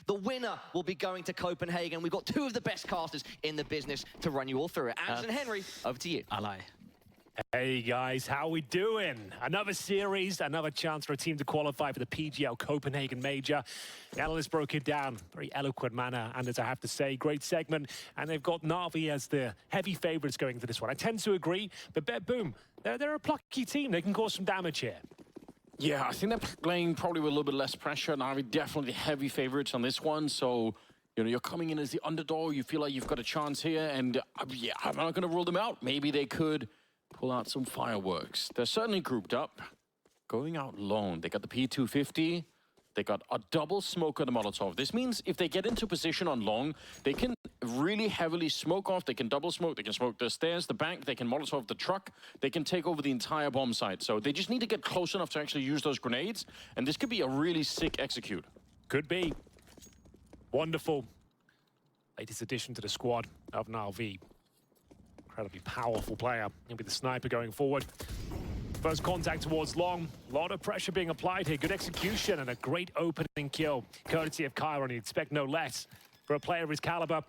The winner will be going to Copenhagen. We've got two of the best casters in the business to run you all through it. Anderson Henry, over to you. Alai. Hey guys, how we doing? Another series, another chance for a team to qualify for the PGL Copenhagen Major. The analysts broke it down, very eloquent manner, and as I have to say, great segment. And they've got NaVi as the heavy favourites going for this one. I tend to agree, but BetBoom, they're a plucky team. They can cause some damage here. Yeah, I think they're playing probably with a little bit less pressure. NaVi definitely heavy favourites on this one, so you're coming in as the underdog. You feel like you've got a chance here, and yeah, I'm not going to rule them out. Maybe they could pull out some fireworks. They're certainly grouped up. Going out lone. They got the P250. They got a double smoke on the Molotov. This means if they get into position on long, they can really heavily smoke off. They can double smoke. They can smoke the stairs, the bank. They can Molotov the truck. They can take over the entire bomb site. So they just need to get close enough to actually use those grenades. And this could be a really sick execute. Could be. Wonderful. Latest addition to the squad of NaVi. Incredibly powerful player. He'll be the sniper going forward. First contact towards long. A lot of pressure being applied here. Good execution and a great opening kill. Courtesy of Chiron. You'd expect no less for a player of his caliber.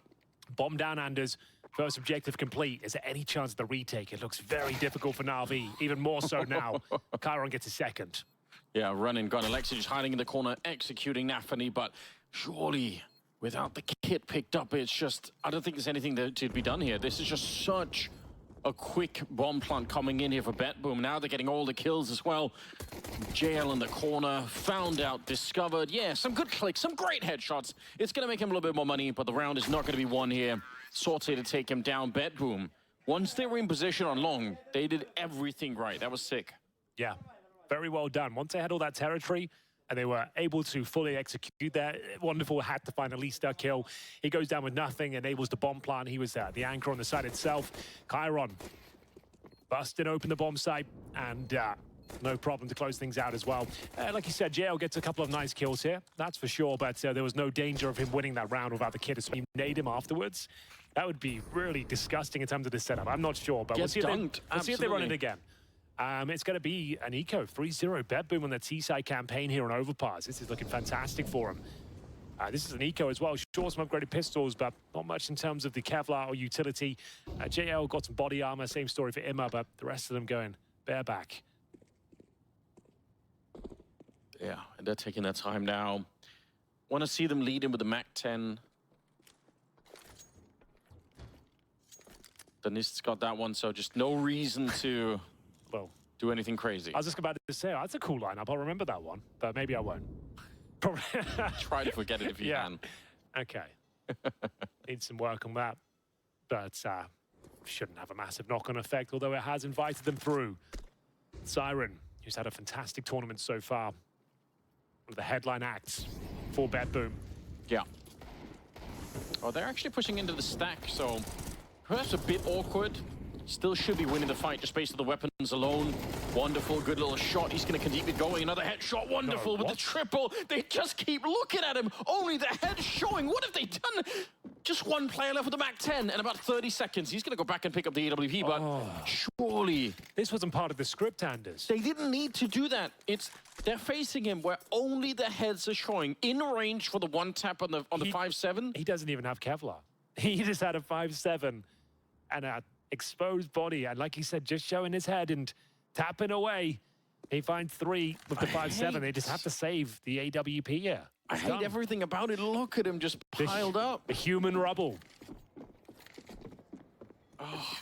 Bomb down Anders. First objective complete. Is there any chance of the retake? It looks very difficult for NaVi. Even more so now. Chiron gets a second. Yeah, run and gun. Alexa just hiding in the corner, executing NaVi, but surely without the kit picked up, it's just, I don't think there's anything to be done here. This is just such a quick bomb plant coming in here for BetBoom. Now they're getting all the kills as well. JL in the corner, found out, discovered. Yeah, some good clicks, some great headshots. It's going to make him a little bit more money, but the round is not going to be won here. Sorte to take him down. BetBoom, once they were in position on long, they did everything right. That was sick. Yeah, very well done. Once they had all that territory, and they were able to fully execute that. Wonderful, had to find at least a kill. He goes down with nothing, enables the bomb plant. He was the anchor on the site itself. Chiron busting open the bomb site, and no problem to close things out as well. Like you said, JL gets a couple of nice kills here, that's for sure, but there was no danger of him winning that round without the kit. So you nade him afterwards. That would be really disgusting in terms of the setup. I'm not sure, but we'll see if they run it again. It's going to be an eco 3-0 BetBoom on the T-side campaign here on Overpass. This is looking fantastic for him. This is an eco as well. Sure, some upgraded pistols, but not much in terms of the Kevlar or utility. JL got some body armor, same story for Imma, but the rest of them going bareback. Yeah, and they're taking their time now. Want to see them lead in with the MAC-10. The NIST's got that one, so just no reason to do anything crazy. I was just about to say, that's a cool lineup. I'll remember that one, but maybe I won't. Try to forget it if you can. Okay. Need some work on that. But shouldn't have a massive knock-on effect, although it has invited them through. Siren, who's had a fantastic tournament so far. One of the headline acts for BetBoom. Yeah. Oh, they're actually pushing into the stack, so perhaps a bit awkward. Still should be winning the fight just based on the weapons alone. Wonderful, good little shot. He's going to keep it going. Another headshot, wonderful with the triple. They just keep looking at him. Only the head showing. What have they done? Just one player left with the MAC-10 and about 30 seconds. He's going to go back and pick up the AWP, but surely this wasn't part of the script, Anders. They didn't need to do that. They're facing him where only the heads are showing. In range for the one tap on the 5-7. He doesn't even have Kevlar. He just had a 5-7 and a exposed body, and like he said, just showing his head and tapping away. He finds 3 with the 5-7. They just have to save the AWP here. I hate everything about it. Look at him just piled up. The human rubble. Oh.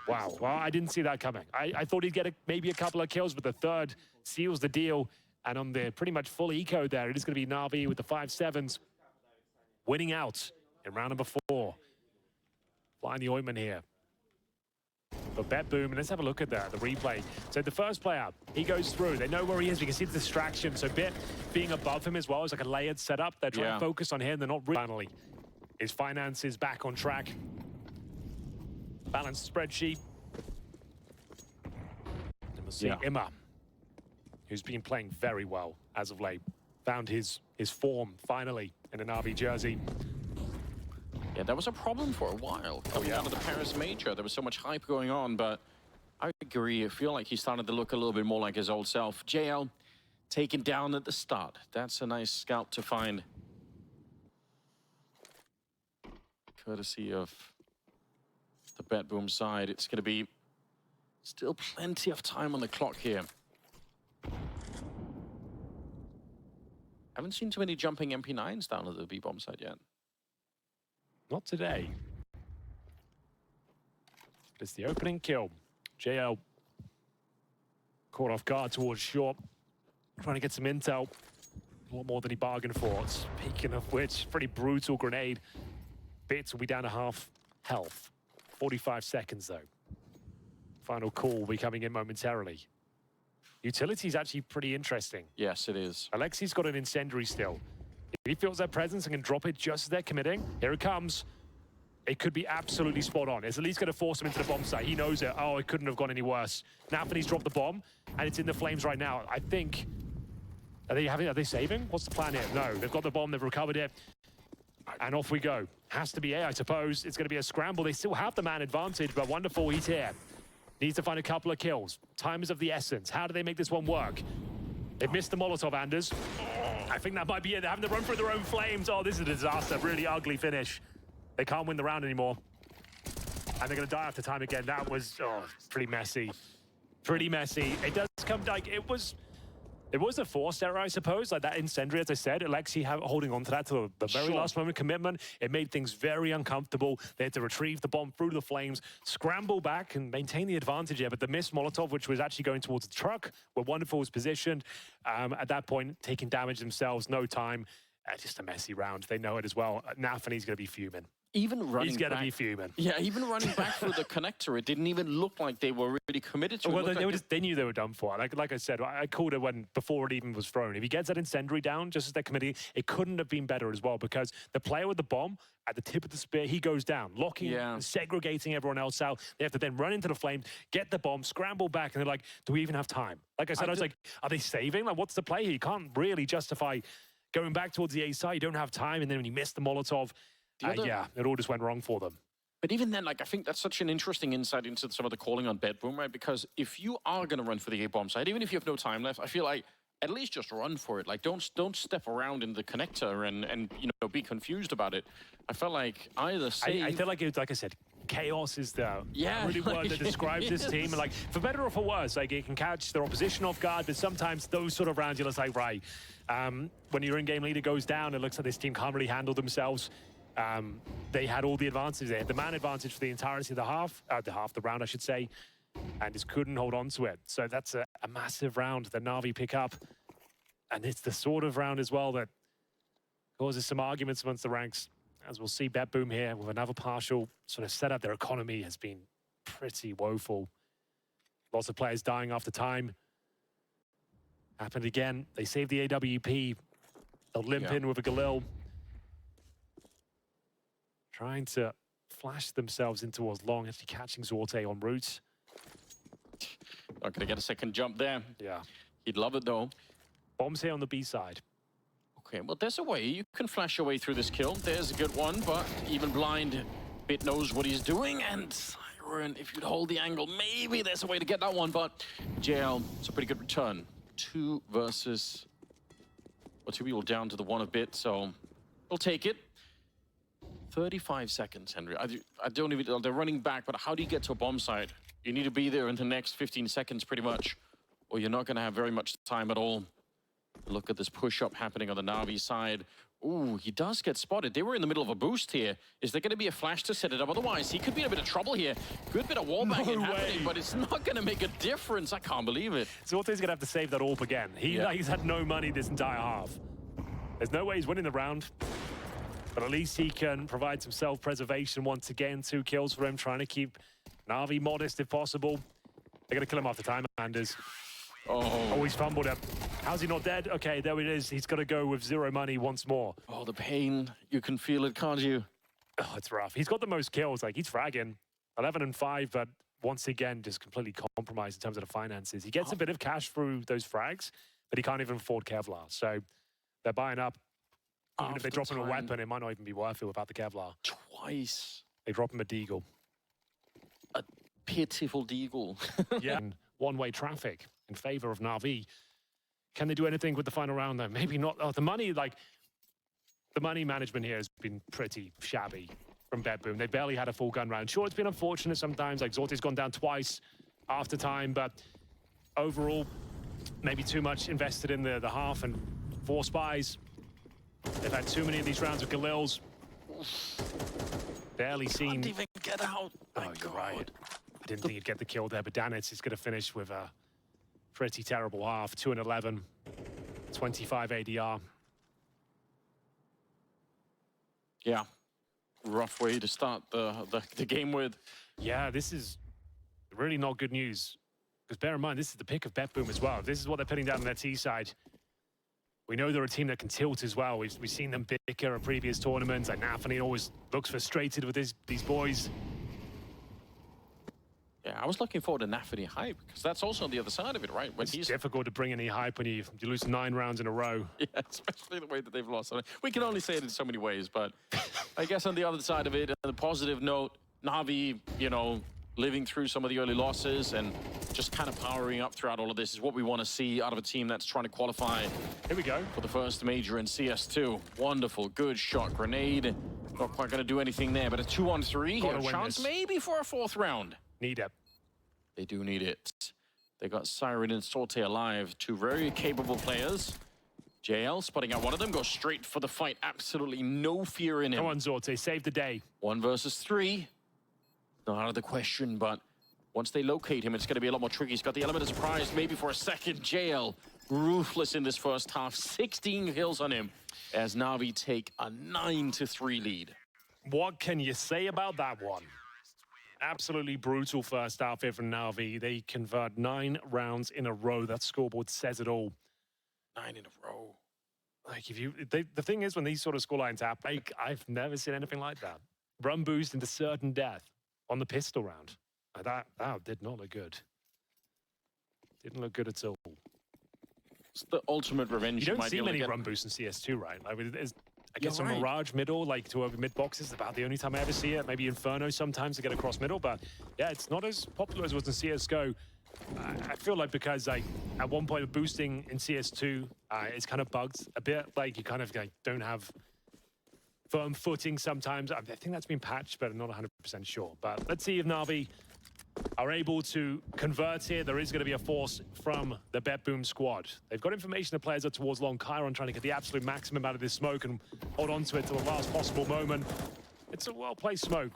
Wow. Well, I didn't see that coming. I thought he'd get maybe a couple of kills, but the third seals the deal. And on the pretty much full eco there, it is going to be NaVi with the 5-7s winning out in round number 4. Flying the ointment here. But BetBoom, and let's have a look at that, the replay. So the first player, he goes through. They know where he is. We can see the distraction. So Bit being above him as well is like a layered setup. They're trying to focus on him. They're not really. Finally, his finances back on track. Balanced spreadsheet. And we'll see Imma, who's been playing very well as of late. Found his form, finally, in a NaVi jersey. Yeah, that was a problem for a while. Coming out of the Paris Major, there was so much hype going on, but I agree. I feel like he started to look a little bit more like his old self. JL taken down at the start. That's a nice scout to find. courtesy of the Bet Boom side. It's going to be still plenty of time on the clock here. Haven't seen too many jumping MP9s down at the B-bomb side yet. Not today. It's the opening kill. JL caught off guard towards short, trying to get some intel. A lot more than he bargained for. Speaking of which, pretty brutal grenade. Bits will be down to half health. 45 seconds though. Final call will be coming in momentarily. Utility is actually pretty interesting. Yes, it is. Alexi's got an incendiary still. If he feels their presence and can drop it just as they're committing, here it comes. It could be absolutely spot on. It's at least going to force him into the bomb site. He knows it. Oh, it couldn't have gone any worse. NaVi's dropped the bomb, and it's in the flames right now. I think... Are they saving? What's the plan here? No, they've got the bomb. They've recovered it. And off we go. Has to be A, I suppose. It's going to be a scramble. They still have the man advantage, but wonderful, he's here. Needs to find a couple of kills. Time is of the essence. How do they make this one work? They've missed the Molotov, Anders. I think that might be it. They're having to run through their own flames. Oh, this is a disaster. Really ugly finish. They can't win the round anymore. And they're going to die after time again. That was pretty messy. Pretty messy. It does come like it was a forced error, I suppose. Like that incendiary, as I said, Alexi holding on to that to the very last moment commitment. It made things very uncomfortable. They had to retrieve the bomb through the flames, scramble back and maintain the advantage here. But the missed Molotov, which was actually going towards the truck, where Wonderful was positioned, at that point, taking damage themselves, no time. Just a messy round. They know it as well. NaVi's going to be fuming. Even running He's going to be fuming. Yeah, even running back through the connector, it didn't even look like they were really committed to it. Well, they knew they were done for. Like I said, I called it before it even was thrown. If he gets that incendiary down, just as they're committing, it couldn't have been better as well, because the player with the bomb at the tip of the spear, he goes down, locking, segregating everyone else out. They have to then run into the flames, get the bomb, scramble back, and they're like, do we even have time? Like I said, I was like, are they saving? Like, what's the play here? You can't really justify going back towards the A side. You don't have time, and then when you miss the Molotov, yeah, it all just went wrong for them. But even then, like, I think that's such an interesting insight into some of the calling on Bet Boom, right? Because if you are going to run for the A-bomb side, even if you have no time left, I feel like at least just run for it. Like, don't step around in the connector and you know, be confused about it. I felt like either save... I feel like it, like I said, chaos is the really word that describes this team. And like, for better or for worse, like, it can catch their opposition off guard, but sometimes those sort of rounds, you're just like, right, when your in-game leader goes down, it looks like this team can't really handle themselves. They had all the advantages. They had the man advantage for the entirety of the round, I should say, and just couldn't hold on to it. So that's a massive round that NaVi pick up. And it's the sort of round as well that causes some arguments amongst the ranks. As we'll see, Bet Boom here with another partial sort of setup. Their economy has been pretty woeful. Lots of players dying after time. Happened again. They saved the AWP. They'll limp in with a Galil. Trying to flash themselves in towards long, actually catching Zorte en route. Not going to get a second jump there. Yeah. He'd love it, though. Bombs here on the B side. Okay, well, there's a way. You can flash your way through this kill. There's a good one, but even blind, Bit knows what he's doing. And Siren, if you'd hold the angle, maybe there's a way to get that one. But JL, it's a pretty good return. 2 versus... Well, 2 people down to the 1 of Bit, so we'll take it. 35 seconds, Henry. I don't even... They're running back, but how do you get to a bomb site? You need to be there in the next 15 seconds, pretty much, or you're not going to have very much time at all. Look at this push-up happening on the NaVi side. Ooh, he does get spotted. They were in the middle of a boost here. Is there going to be a flash to set it up? Otherwise, he could be in a bit of trouble here. Good bit of wallbanging happening, but it's not going to make a difference. I can't believe it. Zorte's going to have to save that AWP again. He's had no money this entire half. There's no way he's winning the round. But at least he can provide some self-preservation once again. 2 kills for him, trying to keep NaVi modest if possible. They're going to kill him after time, Anders. Oh, he's fumbled it. How's he not dead? Okay, there it is. He's got to go with 0 money once more. Oh, the pain. You can feel it, can't you? Oh, it's rough. He's got the most kills. Like, he's fragging. 11 and 5, but once again, just completely compromised in terms of the finances. He gets a bit of cash through those frags, but he can't even afford Kevlar. So they're buying up. Even if they drop him a weapon, it might not even be worth it without the Kevlar. Twice. They drop him a deagle. A pitiful deagle. Yeah. One-way traffic in favor of NaVi. Can they do anything with the final round, though? Maybe not. Oh, the money management here has been pretty shabby from BetBoom. They barely had a full gun round. Sure, it's been unfortunate sometimes. Like Zorte's gone down twice after time, but overall, maybe too much invested in the half, and 4 spies. They've had too many of these rounds with Galil's. Barely seen. Can't even get out. Oh, you're right. I didn't think he'd get the kill there, but Danitz is going to finish with a pretty terrible half. 2 and 11, 25 ADR. Yeah, rough way to start the game with. Yeah, this is really not good news. Because bear in mind, this is the pick of BetBoom as well. This is what they're putting down on their T side. We know they're a team that can tilt as well. We've seen them bicker in previous tournaments. Like NaVi always looks frustrated with these boys. Yeah, I was looking forward to NaVi hype, because that's also on the other side of it, right? When It's difficult to bring any hype when you lose 9 rounds in a row. Yeah, especially the way that they've lost. We can only say it in so many ways, but I guess on the other side of it, on the positive note, NaVi, you know, living through some of the early losses and just kind of powering up throughout all of this is what we want to see out of a team that's trying to qualify. Here we go. For the first major in CS2. Wonderful, good shot. Grenade. Not quite going to do anything there, but a 2-on-3 here. Chance maybe for a 4th round. Need it. They do need it. They got Siren and Sorte alive. 2 very capable players. JL spotting out one of them. Goes straight for the fight. Absolutely no fear in him. Come on, Zorte. Save the day. 1 versus 3. Not out of the question, but once they locate him, it's going to be a lot more tricky. He's got the element of surprise, maybe for a second. JL, ruthless in this first half. 16 kills on him as NaVi take a 9-3 lead. What can you say about that one? Absolutely brutal first half here from NaVi. They convert 9 rounds in a row. That scoreboard says it all. 9 in a row. Like, the thing is, when these sort of scorelines happen, I've never seen anything like that. Run boost into certain death on the pistol round. That did not look good. Didn't look good at all. It's the ultimate revenge. You don't see many run boosts in CS2, right? Like, I guess a Mirage middle, like to over mid boxes, is about the only time I ever see it. Maybe Inferno sometimes to get across middle, but yeah, it's not as popular as it was in CSGO. I feel like because like at one point boosting in CS2, it's kind of bugged a bit. Like you kind of like don't have firm footing sometimes. I think that's been patched, but I'm not 100% sure. But let's see if NaVi are able to convert here. There is going to be a force from the BetBoom squad. They've got information the players are towards Long Chiron, trying to get the absolute maximum out of this smoke and hold on to it till the last possible moment. It's a well-placed smoke.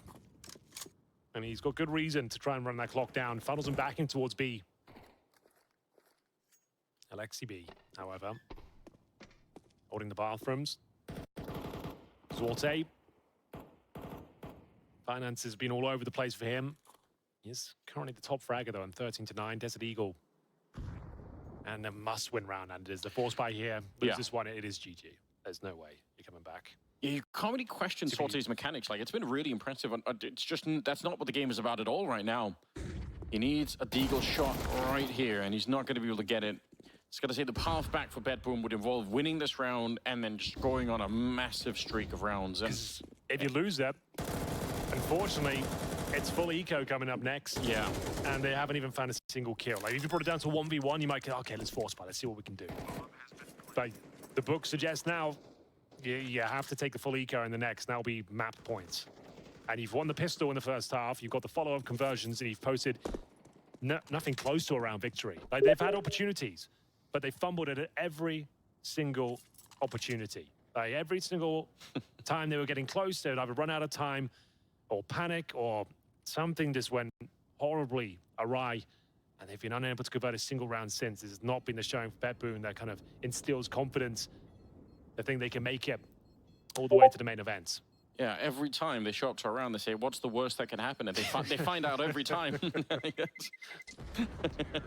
And he's got good reason to try and run that clock down. Funnels him back in towards B. Alexi B, however, holding the bathrooms. Zorte. Finance has been all over the place for him. He's currently the top fragger, though, on 13-9. Desert Eagle. And a must-win round, and it is the force by here. Lose this one, it is GG. There's no way you're coming back. Yeah, you can't really question Sorte's mechanics. Like, it's been really impressive. It's just, that's not what the game is about at all right now. He needs a Deagle shot right here, and he's not going to be able to get it. It's got to say the path back for BetBoom would involve winning this round and then just going on a massive streak of rounds. And if you lose that, unfortunately, it's full eco coming up next. Yeah. And they haven't even found a single kill. Like, if you brought it down to 1v1, you might go, okay, let's force by. Let's see what we can do. But the book suggests now, you have to take the full eco in the next. That'll be map points. And you've won the pistol in the first half. You've got the follow-up conversions, and you've posted nothing close to a round victory. Like, they've had opportunities, but they fumbled at every single opportunity. Like, every single time they were getting close, they would either run out of time or panic, or something just went horribly awry, and they've been unable to convert a single round since. This has not been the showing for BetBoom that kind of instills confidence. They think they can make it all the way to the main events. Yeah, every time they show up to a round, they say, what's the worst that can happen? And they find out every time.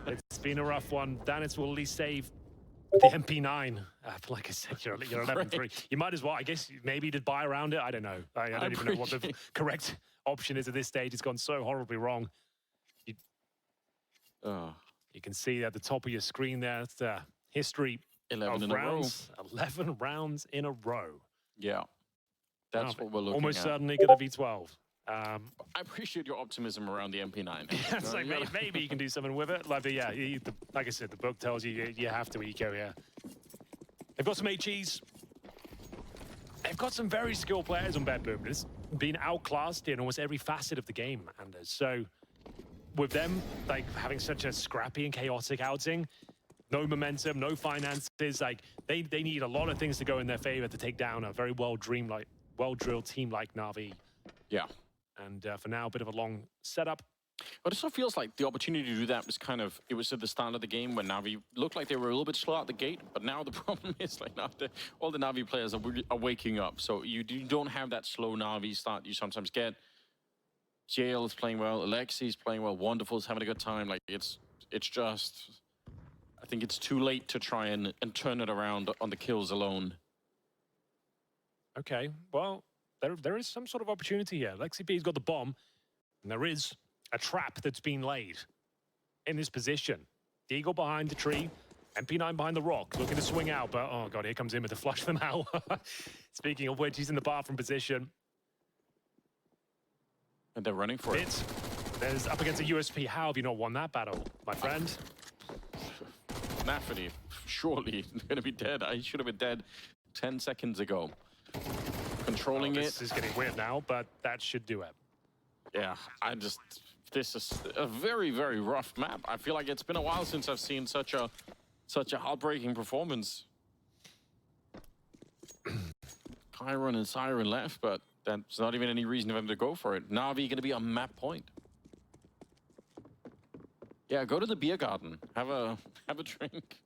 It's been a rough one. Danitz will at least save the MP9. Like I said, you're 11-3. You might as well, I guess, maybe you did buy around it. I don't know. I don't even know what the correct option is at this stage. It's gone so horribly wrong. You can see at the top of your screen there, it's the history 11 in rounds. 11 rounds in a row. Yeah. That's what we're looking almost at. certainly going to be 12. I appreciate your optimism around the MP9. It's like maybe you can do something with it. Like, yeah, like I said, the book tells you you have to eco here. They've got some HEs. they've got some very skilled players on BetBoom. It's been outclassed in almost every facet of the game, Anders. So with them like having such a scrappy and chaotic outing, no momentum, no finances, like they need a lot of things to go in their favor to take down a very well-drilled team like NaVi. Yeah. And for now, a bit of a long setup. But it still feels like the opportunity to do that was kind of, it was at the start of the game when NaVi looked like they were a little bit slow out the gate, but now the problem is like now all the NaVi players are waking up. So you don't have that slow NaVi start you sometimes get. JL is playing well, Alexi's playing well, Wonderful's having a good time. Like it's just, I think it's too late to try and turn it around on the kills alone. Okay, well, there is some sort of opportunity here. Lexi B's got the bomb, and there is a trap that's been laid in this position. Deagle behind the tree, MP9 behind the rock, looking to swing out, but oh god, here comes Imma to flush them out. Speaking of which, he's in the bathroom position. And they're running for it. There's up against a USP. How have you not won that battle, my friend? NaVi, surely going to be dead. I should have been dead 10 seconds ago. Controlling it. This is getting weird now, but that should do it. Yeah, this is a very, very rough map. I feel like it's been a while since I've seen such a heartbreaking performance. Chiron and Siren left, but that's not even any reason for them to go for it. NaVi going to be on map point. Yeah, go to the beer garden. Have a drink.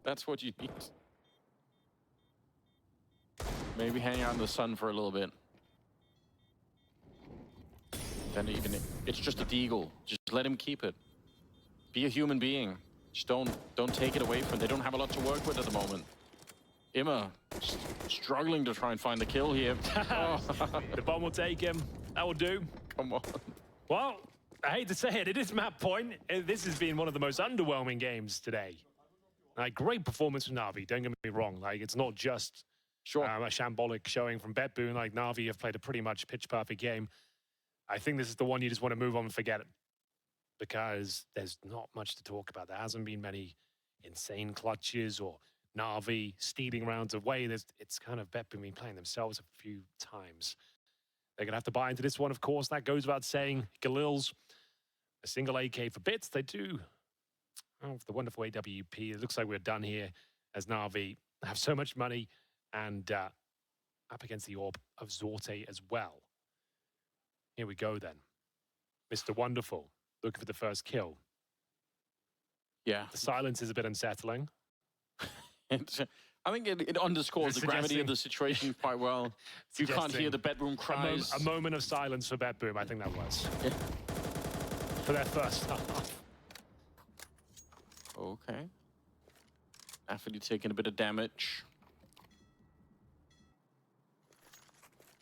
That's what you need. Maybe hang out in the sun for a little bit. Then even it's just a deagle. Just let him keep it. Be a human being. Just don't take it away from them. They don't have a lot to work with at the moment. Imma struggling to try and find the kill here. Oh. The bomb will take him. That will do. Come on. Well, I hate to say it, it is map point. This has been one of the most underwhelming games today. Like, great performance from NaVi, don't get me wrong. Like, it's not just a shambolic showing from BetBoom. Like, NaVi have played a pretty much pitch-perfect game. I think this is the one you just want to move on and forget it. Because there's not much to talk about. There hasn't been many insane clutches or NaVi stealing rounds away. It's kind of BetBoom playing themselves a few times. They're going to have to buy into this one, of course. That goes without saying. Galil's a single AK for bits. They do. Oh, the wonderful AWP. It looks like we're done here as NaVi have so much money and up against the orb of Zorte as well. Here we go then. Mr. Wonderful looking for the first kill. Yeah. The silence is a bit unsettling. I think it underscores the gravity of the situation quite well. You can't hear the BetBoom cries. A moment of silence for BetBoom, I think that was. Yeah. For their first half. Okay. NaVi taking a bit of damage.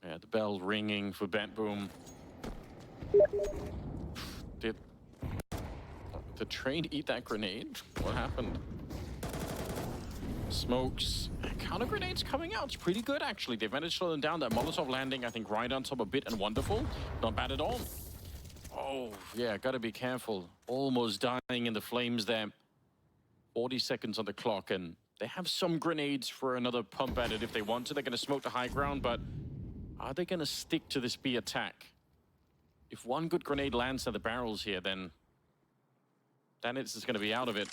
Yeah, the bell ringing for BetBoom. Did the train eat that grenade? What happened? Smokes. Counter grenades coming out. It's pretty good, actually. They've managed to slow them down. That Molotov landing, I think, right on top of Bit and Wonderful. Not bad at all. Oh, yeah, gotta be careful. Almost dying in the flames there. 40 seconds on the clock, and they have some grenades for another pump at it if they want to. They're gonna smoke the high ground, but are they gonna stick to this B attack? If one good grenade lands at the barrels here, then it's just gonna be out of it.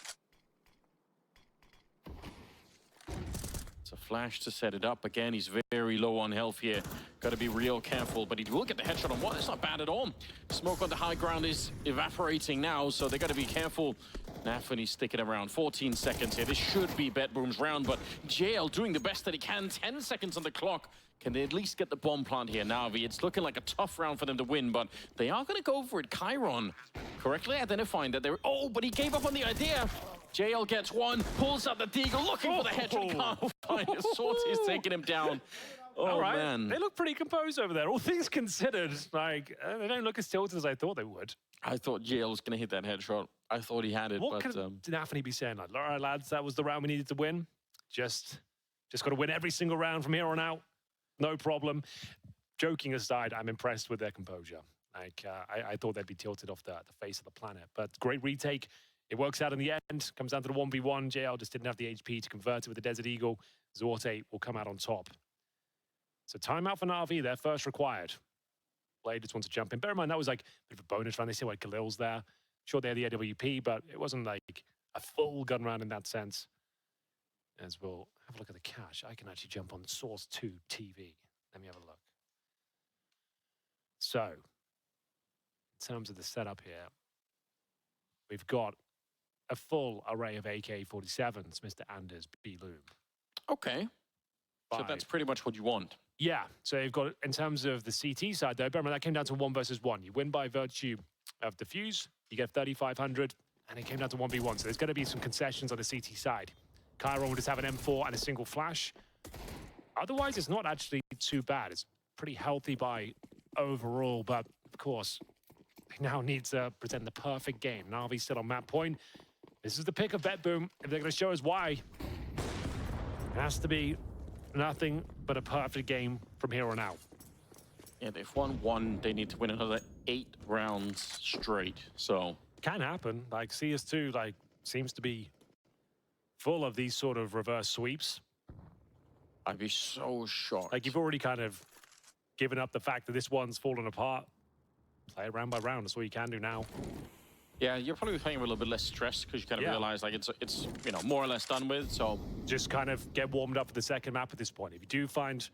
It's a flash to set it up. Again, he's very low on health here. Got to be real careful, but he will get the headshot on one. It's not bad at all. Smoke on the high ground is evaporating now, so they got to be careful. NaVi sticking around. 14 seconds here. This should be BetBoom's round, but JL doing the best that he can. 10 seconds on the clock. Can they at least get the bomb plant here, NaVi? It's looking like a tough round for them to win, but they are going to go for it. Chiron correctly identifying that they're... Oh, but he gave up on the idea. JL gets one, pulls out the deagle, looking for the headshot. He can't find it. Sorty is taking him down. Oh, all right. Man. They look pretty composed over there. All things considered, like, they don't look as tilted as I thought they would. I thought JL was going to hit that headshot. I thought he had it, what but... What could NaVi be saying? Like, all right, lads, that was the round we needed to win. Just got to win every single round from here on out. No problem. Joking aside, I'm impressed with their composure. Like, I thought they'd be tilted off the face of the planet. But great retake. It works out in the end. Comes down to the 1v1. JL just didn't have the HP to convert it with the Desert Eagle. Zorte will come out on top. So timeout for NaVi, their first required. Play just wants to jump in. Bear in mind, that was like a bit of a bonus round. They see like Khalil's there. Sure, they had the AWP, but it wasn't like a full gun round in that sense. As we'll have a look at the cache. I can actually jump on Source 2 TV. Let me have a look. So, in terms of the setup here, we've got a full array of AK-47s, Mr. Anders B. Loom. Okay. So that's pretty much what you want. Yeah, so you've got, in terms of the CT side though, remember that came down to 1 versus 1. You win by virtue of defuse, you get 3,500, and it came down to 1v1. So there's going to be some concessions on the CT side. Chiron will just have an M4 and a single flash. Otherwise, it's not actually too bad. It's pretty healthy by overall, but of course, they now need to present the perfect game. NaVi's still on map point. This is the pick of BetBoom. If they're going to show us why, it has to be nothing but a perfect game from here on out. Yeah, they've won 1. They need to win another 8 rounds straight. So Can happen. Like CS2, like seems to be full of these sort of reverse sweeps. I'd be so shocked. Like you've already kind of given up the fact that this one's fallen apart. Play it round by round. That's all you can do now. Yeah, you're probably playing with a little bit less stress because you kind of realize like it's you know, more or less done with. So just kind of get warmed up for the second map at this point. If you do find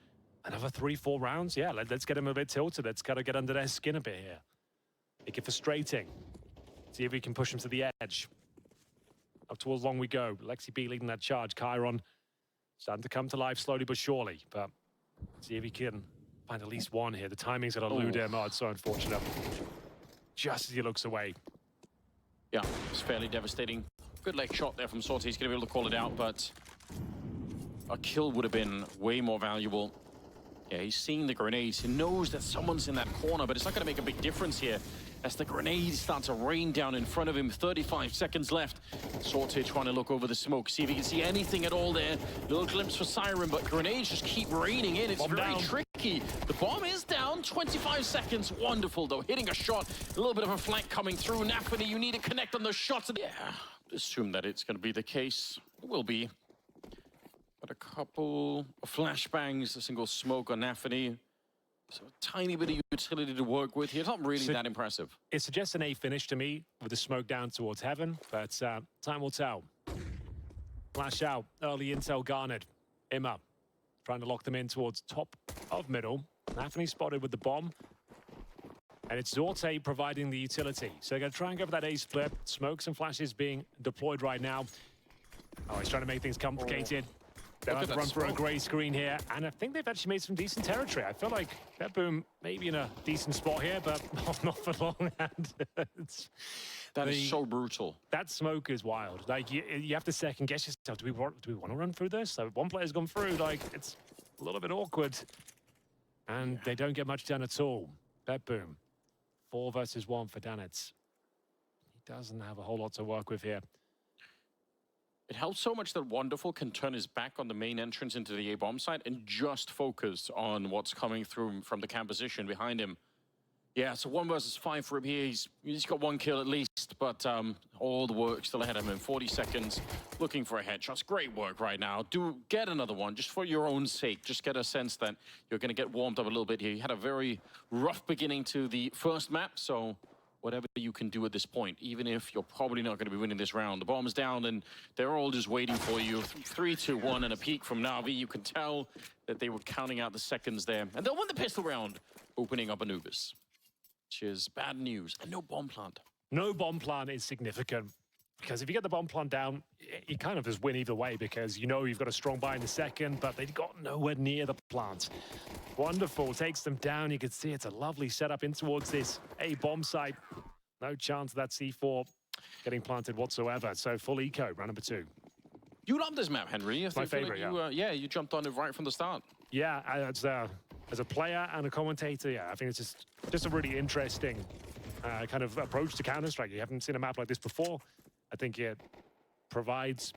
another 3-4 rounds, yeah, let's get them a bit tilted. Let's kind of get under their skin a bit here. Make it frustrating. See if we can push them to the edge. Up towards long we go. Lexi B leading that charge. Chiron starting to come to life slowly but surely. But see if he can find at least one here. The timing's going to elude him. Oh, it's so unfortunate. Just as he looks away. yeah, it's fairly devastating. Good leg shot there from Sortie. He's going to be able to call it out, but a kill would have been way more valuable. Yeah, he's seeing the grenades. He knows that someone's in that corner, but it's not going to make a big difference here as the grenades start to rain down in front of him. 35 seconds left. Sortie trying to look over the smoke, see if he can see anything at all there. Little glimpse for Siren, but grenades just keep raining in. It's very tricky. The bomb is down. 25 seconds. Wonderful, though. Hitting a shot. A little bit of a flank coming through. NaVi, you need to connect on those shots. Yeah, assume that it's going to be the case. It will be. But a couple of flashbangs, a single smoke on NaVi. So a tiny bit of utility to work with here. It's not really that impressive. It suggests an A finish to me with the smoke down towards heaven, but time will tell. Flash out, early intel garnered. Imma trying to lock them in towards top of middle. NaVi spotted with the bomb. And it's Zorte providing the utility. So they're going to try and go for that A split. Smokes and flashes being deployed right now. Oh, he's trying to make things complicated. They'll have to run for a grey screen here, and I think they've actually made some decent territory. I feel like BetBoom may be in a decent spot here, but not for long. That is so brutal. That smoke is wild. Like, you have to second guess yourself. Do we want to run through this? So one player's gone through, like, it's a little bit awkward. And they don't get much done at all. BetBoom, 4 versus 1 for Danitz. He doesn't have a whole lot to work with here. It helps so much that Wonderful can turn his back on the main entrance into the A-bomb site and just focus on what's coming through from the camp position behind him. Yeah, so 1 versus 5 for him here. He's got 1 kill at least, but all the work still ahead of him. 40 seconds, looking for a headshot. Great work right now. Do get another one, just for your own sake. Just get a sense that you're going to get warmed up a little bit here. You had a very rough beginning to the first map, so whatever you can do at this point, even if you're probably not going to be winning this round. The bomb's down, and they're all just waiting for you. 3, 2, 1, and a peek from NaVi. You can tell that they were counting out the seconds there. And they'll win the pistol round, opening up Anubis, which is bad news. And no bomb plant. No bomb plant is significant, because if you get the bomb plant down, you kind of just win either way, because you know you've got a strong buy in the second, but they've got nowhere near the plant. Wonderful, takes them down. You can see it's a lovely setup in towards this A-bomb site. No chance of that C4 getting planted whatsoever. So full eco, round number 2. You love this map, Henry. It's my favorite, yeah. You jumped on it right from the start. Yeah, as a player and a commentator, yeah, I think it's just a really interesting kind of approach to Counter-Strike. You haven't seen a map like this before. I think it provides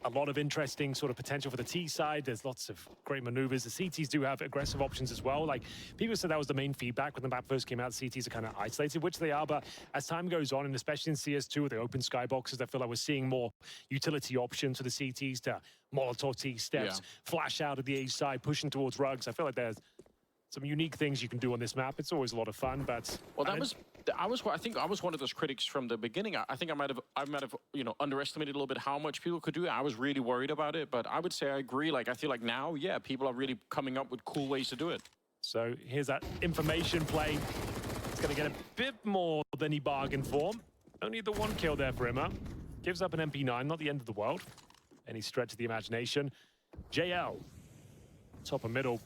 a lot of interesting sort of potential for the T side. There's lots of great maneuvers. The CTs do have aggressive options as well. Like, people said that was the main feedback when the map first came out. The CTs are kind of isolated, which they are, but as time goes on, and especially in CS2 with the open skyboxes, I feel like we're seeing more utility options for the CTs to Molotov T steps, flash out of the A side, pushing towards rugs. I feel like there's some unique things you can do on this map. It's always a lot of fun, but well, I think I was one of those critics from the beginning. I think I might have you know, underestimated a little bit how much people could do. I was really worried about it, but I would say I agree. Like, I feel like now, yeah, people are really coming up with cool ways to do it. So here's that information play. It's going to get a bit more than he bargained for. Only the one kill there for RMR. Gives up an MP9, not the end of the world. Any stretch of the imagination. JL, top and middle.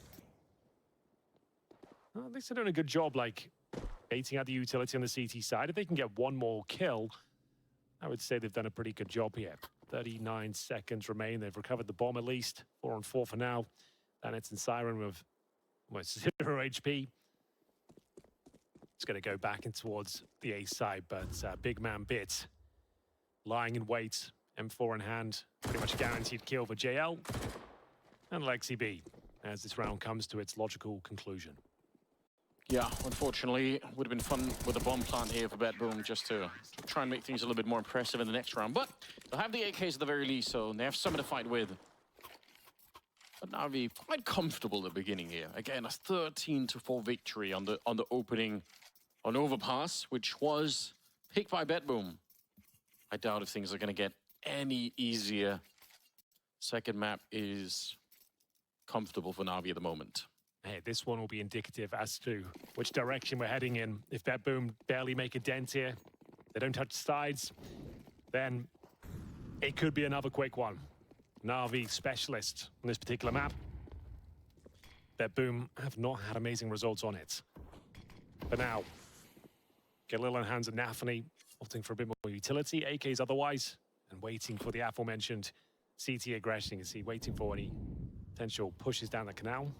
Well, at least they're doing a good job, like, baiting out the utility on the CT side. If they can get one more kill, I would say they've done a pretty good job here. 39 seconds remain. They've recovered the bomb at least. 4 on 4 for now. And it's in Siren with 0 HP. It's going to go back in towards the A side, but big man Bit lying in wait. M4 in hand. Pretty much a guaranteed kill for JL. And Lexi B as this round comes to its logical conclusion. Yeah, unfortunately, it would have been fun with a bomb plant here for BetBoom just to try and make things a little bit more impressive in the next round. But they'll have the AKs at the very least, so they have something to fight with. But NaVi quite comfortable at the beginning here. Again, a 13-4 victory on the opening on Overpass, which was picked by BetBoom. I doubt if things are going to get any easier. Second map is comfortable for NaVi at the moment. Hey, this one will be indicative as to which direction we're heading in. If BetBoom barely make a dent here, they don't touch sides, then it could be another quick one. NaVi specialist on this particular map. BetBoom have not had amazing results on it. But now, get a little in hands of NaVi, opting for a bit more utility, AKs otherwise, and waiting for the aforementioned CT aggression. You can see waiting for any potential pushes down the canal.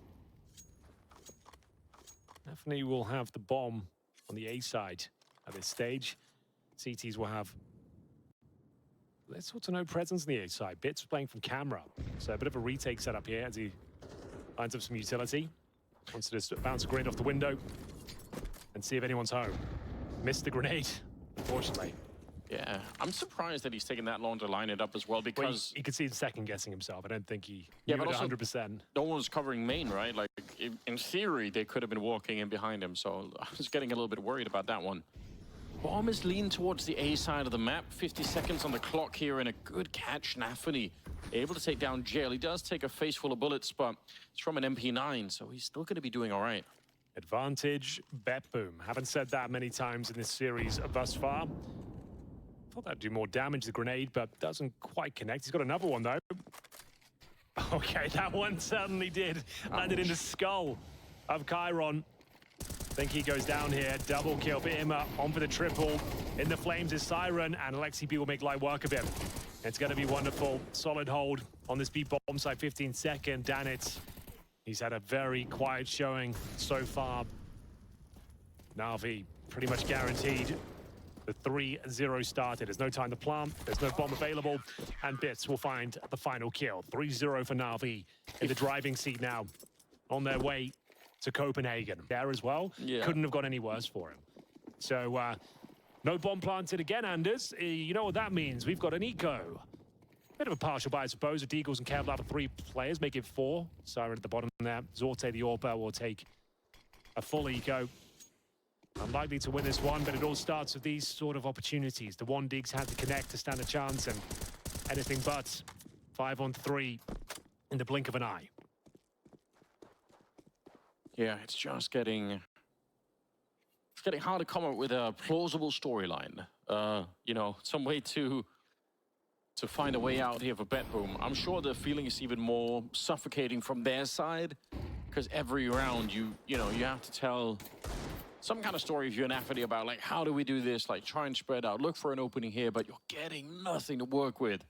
NaVi will have the bomb on the A side at this stage. CTs will have little to no presence on the A side. Bits playing from camera. So a bit of a retake setup here as he lines up some utility. Wants to just bounce a grenade off the window and see if anyone's home. Missed the grenade, unfortunately. Yeah, I'm surprised that he's taken that long to line it up as well, because... Well, you could see he's second-guessing himself. I don't think he knew it 100%. No one was covering main, right? Like, in theory, they could have been walking in behind him, so I was getting a little bit worried about that one. Bomb is leaned towards the A side of the map. 50 seconds on the clock here, and a good catch. NaVi able to take down Jail. He does take a face full of bullets, but it's from an MP9, so he's still going to be doing all right. Advantage, BetBoom. Haven't said that many times in this series thus far. Thought that'd do more damage, the grenade, but doesn't quite connect. He's got another one, though. Okay, that one certainly did. Landed in the skull of Chiron. Think he goes down here. Double kill for him. On for the triple. In the flames is Siren, and Alexi B will make light work of him. It's going to be wonderful. Solid hold on this B bomb side. 15-second. Danitz. He's had a very quiet showing so far. NaVi pretty much guaranteed. The 3-0 started. There's no time to plant. There's no bomb available. And Bits will find the final kill. 3-0 for NaVi in the driving seat now. On their way to Copenhagen. There as well. Yeah. Couldn't have gone any worse for him. So, no bomb planted again, Anders. You know what that means. We've got an eco. Bit of a partial buy, I suppose. With Deagles and Kevlar, 3 players, make it 4. Siren at the bottom there. Zorte, the Orpa, will take a full eco. Unlikely to win this one, but it all starts with these sort of opportunities. The one Diggs had to connect to stand a chance, and anything but 5 on 3 in the blink of an eye. Yeah, it's just getting hard to come up with a plausible storyline. You know, some way to find a way out here for BetBoom. I'm sure the feeling is even more suffocating from their side, because every round you have to tell some kind of story if you're NaVi about, like, how do we do this? Like, try and spread out, look for an opening here, but you're getting nothing to work with.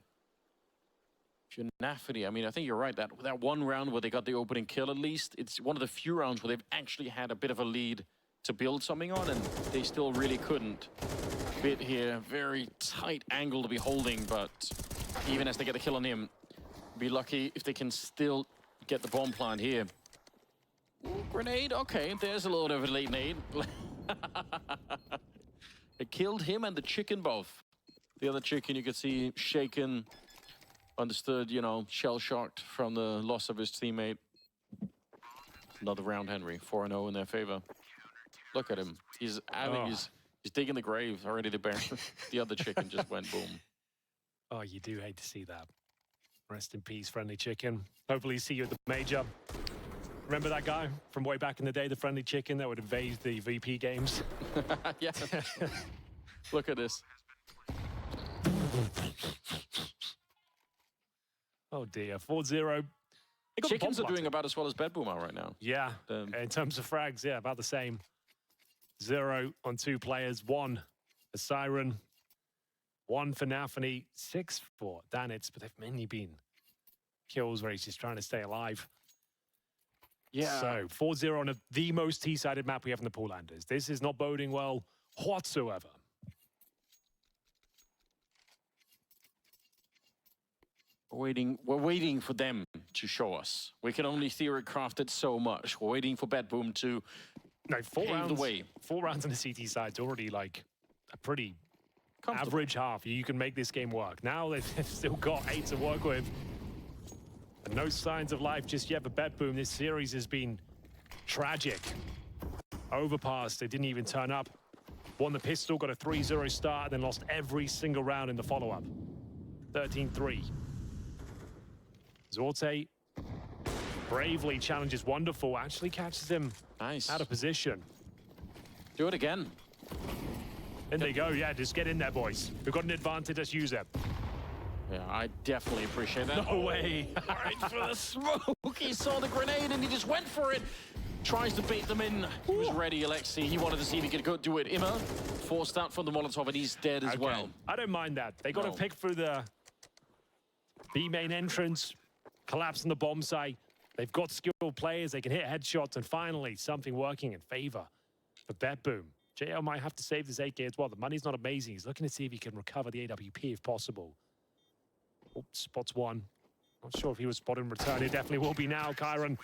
If you're NaVi, I mean, I think you're right. That one round where they got the opening kill, at least, it's one of the few rounds where they've actually had a bit of a lead to build something on, and they still really couldn't. Bit here, very tight angle to be holding, but even as they get the kill on him. Be lucky if they can still get the bomb plant here. Ooh, grenade, okay, there's a little bit of a late nade. It killed him and the chicken both. The other chicken you could see shaken, understood, you know, shell-shocked from the loss of his teammate. Another round, Henry, 4-0 in their favor. Look at him. He's having he's digging the grave already. The other chicken just went boom. Oh, you do hate to see that. Rest in peace, friendly chicken. Hopefully see you at the major. Remember that guy from way back in the day, the friendly chicken that would invade the VP games? Yeah. Look at this. Oh dear, 4-0. Chickens are doing about as well as Bedboom are right now. Yeah, in terms of frags, yeah, about the same. 0 on 2 players, 1 for Siren, 1 for NaVi, 6 for Danitz, but they've mainly been kills where he's just trying to stay alive. Yeah. So 4-0 on the most T-sided map we have in the Pool Landers. This is not boding well whatsoever. We're waiting for them to show us. We can only theory craft it so much. We're waiting for Bedboom to pave the way. 4 rounds on the CT side's already like a pretty average half. You can make this game work. Now they've still got 8 to work with. And no signs of life just yet for Bedboom. This series has been tragic. Overpass, they didn't even turn up. Won the pistol, got a 3-0 start, then lost every single round in the follow-up. 13-3. Zorte bravely challenges Wonderful, actually catches him out of position. Do it again. In they go, yeah, just get in there, boys. We've got an advantage, let's use it. Yeah, I definitely appreciate that. No way. Right for the smoke. He saw the grenade and he just went for it. Tries to bait them in. He was ready, Alexi. He wanted to see if he could go do it. Immer forced out from the Molotov and he's dead as well. I don't mind that. They got to pick through the B main entrance, collapse on the bomb site. They've got skilled players. They can hit headshots, and finally something working in favor for Bedboom. JL might have to save this 8K as well. The money's not amazing. He's looking to see if he can recover the AWP if possible. Oops, spots one. Not sure if he was spotted in return. He definitely will be now. Kyron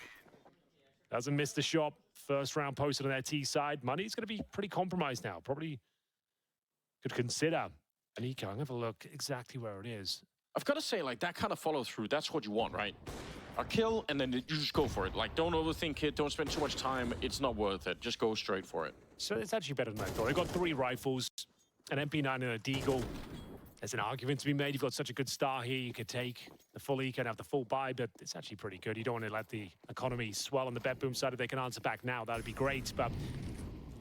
doesn't miss the shot. First round posted on their T side. Money's going to be pretty compromised now. Probably could consider an eco. I'm going to have a look exactly where it is. I've got to say, like, that kind of follow through, that's what you want, right? A kill, and then you just go for it. Like, don't overthink it. Don't spend too much time. It's not worth it. Just go straight for it. So it's actually better than I thought. They got 3 rifles, an MP9 and a Deagle. There's an argument to be made. You've got such a good star here. You could take the full eco and have the full buy, but it's actually pretty good. You don't want to let the economy swell on the Bedboom side. If they can answer back now, that'd be great, but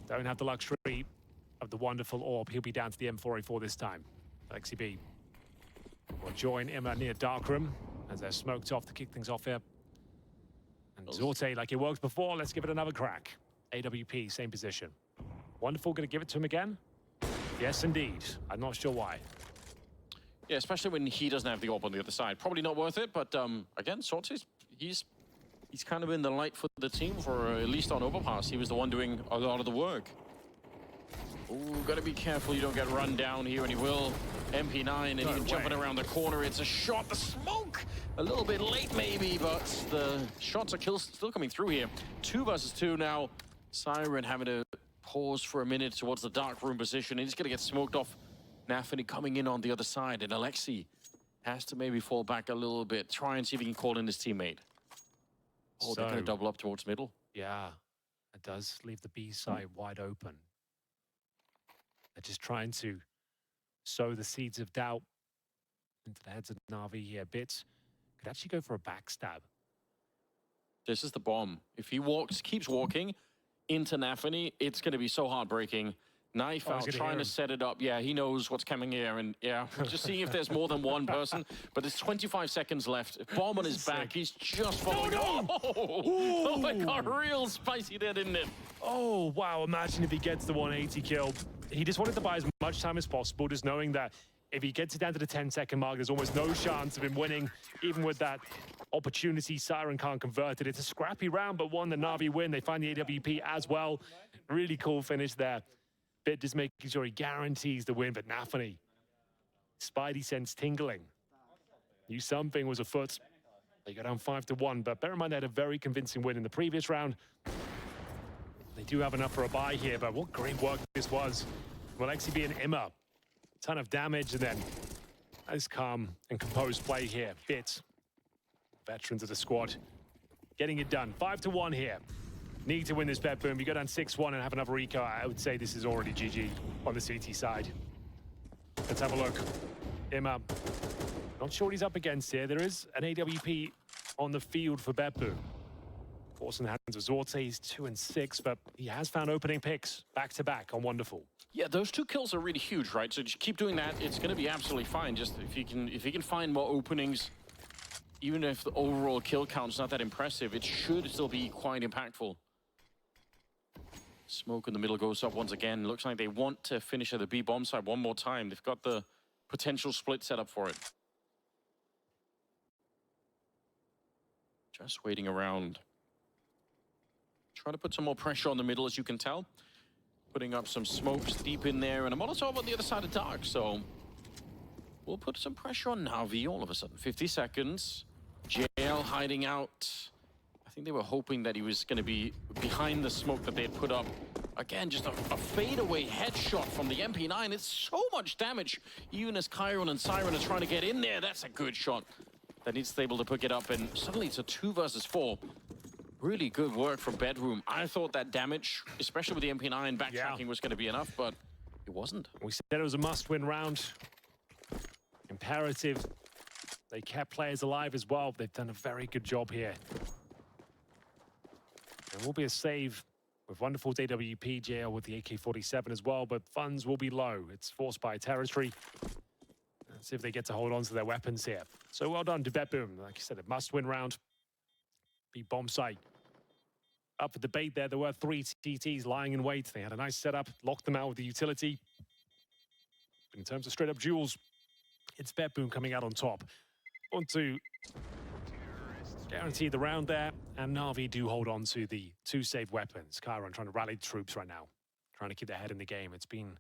don't have the luxury of the wonderful orb. He'll be down to the M4A4 this time. Alexi B will join Emma near Darkroom as they're smoked off to kick things off here. And Zorte, like it worked before, let's give it another crack. AWP, same position. Wonderful, going to give it to him again? Yes, indeed. I'm not sure why. Yeah, especially when he doesn't have the orb on the other side. Probably not worth it, but again, Zorte, he's kind of in the light for the team, for at least on overpass. He was the one doing a lot of the work. Ooh, gotta be careful you don't get run down here, and he will. MP9 and even jumping around the corner. It's a shot. The smoke a little bit late maybe, but the shots are still coming through here. 2 versus 2 now. Siren having to pause for a minute towards the dark room position. He's gonna get smoked off. NaVi coming in on the other side, and Alexi has to maybe fall back a little bit. Try and see if he can call in his teammate. Oh, they're gonna double up towards middle. Yeah, it does leave the B side wide open. They're just trying to sow the seeds of doubt into the heads of NaVi here. Bits could actually go for a backstab. This is the bomb. If he keeps walking into NaVi, it's going to be so heartbreaking. Knife out, trying to set it up. Yeah, he knows what's coming here, and yeah, just seeing if there's more than one person. But there's 25 seconds left. Bomb on his back. He's just following. Oh my God, real spicy there, didn't it? Oh, wow. Imagine if he gets the 180 kill. He just wanted to buy as much time as possible, just knowing that if he gets it down to the 10-second mark, there's almost no chance of him winning, even with that opportunity. Siren can't convert it. It's a scrappy round, but one that NaVi win. They find the AWP as well. Really cool finish there. Bit just making sure he guarantees the win, but NaVi, Spidey sense tingling. Knew something was afoot. They go down 5-1, but bear in mind they had a very convincing win in the previous round. They do have enough for a bye here, but what great work this was. Will actually be an Imma. Ton of damage, and then nice calm and composed play here. Bits. Veterans of the squad getting it done. 5-1 here. Need to win this bet boom. You go down 6-1 and have another eco. I would say this is already GG on the CT side. Let's have a look. Imma. Not sure what he's up against here. There is an AWP on the field for Beppu. Force in the hands of Zorte. He's 2-6, but he has found opening picks back-to-back on Wonderful. Yeah, those 2 kills are really huge, right? So just keep doing that. It's going to be absolutely fine. Just if you can find more openings, even if the overall kill count's not that impressive, it should still be quite impactful. Smoke in the middle goes up once again. Looks like they want to finish at the B bomb side one more time. They've got the potential split set up for it. Just waiting around. Trying to put some more pressure on the middle, as you can tell. Putting up some smokes deep in there, and a Molotov on the other side of Dark, so we'll put some pressure on NaVi all of a sudden. 50 seconds. JL hiding out. I think they were hoping that he was going to be behind the smoke that they had put up. Again, just a fadeaway headshot from the MP9. It's so much damage, even as Chiron and Siren are trying to get in there. That's a good shot. That needs to be able to pick it up, and suddenly it's a 2 versus 4. Really good work from Bedroom. I thought that damage, especially with the MP9 backtracking, was going to be enough, but it wasn't. We said it was a must-win round. Imperative. They kept players alive as well. They've done a very good job here. There will be a save with Wonderful's AWP, JL with the AK-47 as well, but funds will be low. It's forced by territory. Let's see if they get to hold on to their weapons here. So well done to Betboom. Like you said, a must-win round. Be bomb site. Up for debate there. There were 3 TTs lying in wait. They had a nice setup, locked them out with the utility. But in terms of straight-up duels, it's Betboom coming out on top. Want to guarantee the round there, and NaVi do hold on to the 2 saved weapons. Chiron trying to rally the troops right now, trying to keep their head in the game. It's been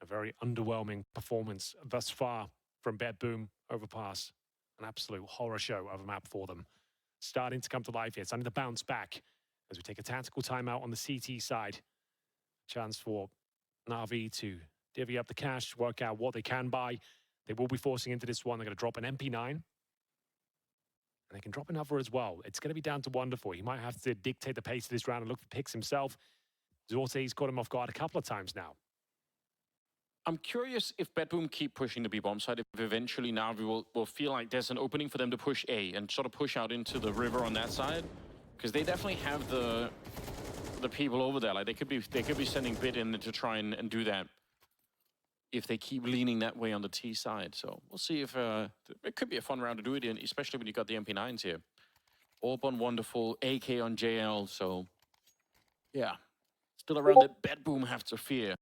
a very underwhelming performance thus far from Betboom overpass. An absolute horror show of a map for them. Starting to come to life here. It's starting to bounce back as we take a tactical timeout on the CT side. Chance for NaVi to divvy up the cash, work out what they can buy. They will be forcing into this one. They're going to drop an MP9. And they can drop another as well. It's going to be down to Wonderful. He might have to dictate the pace of this round and look for picks himself. Zorte's caught him off guard a couple of times now. I'm curious if Bedboom keep pushing the B-bomb side, if eventually NaVi will feel like there's an opening for them to push A and sort of push out into the river on that side. Because they definitely have the people over there. Like they could be sending Bit in to try and do that if they keep leaning that way on the T side. So we'll see if it could be a fun round to do it in, especially when you got the MP9s here. Orb on Wonderful, AK on JL. So yeah, still around that Bedboom have to fear.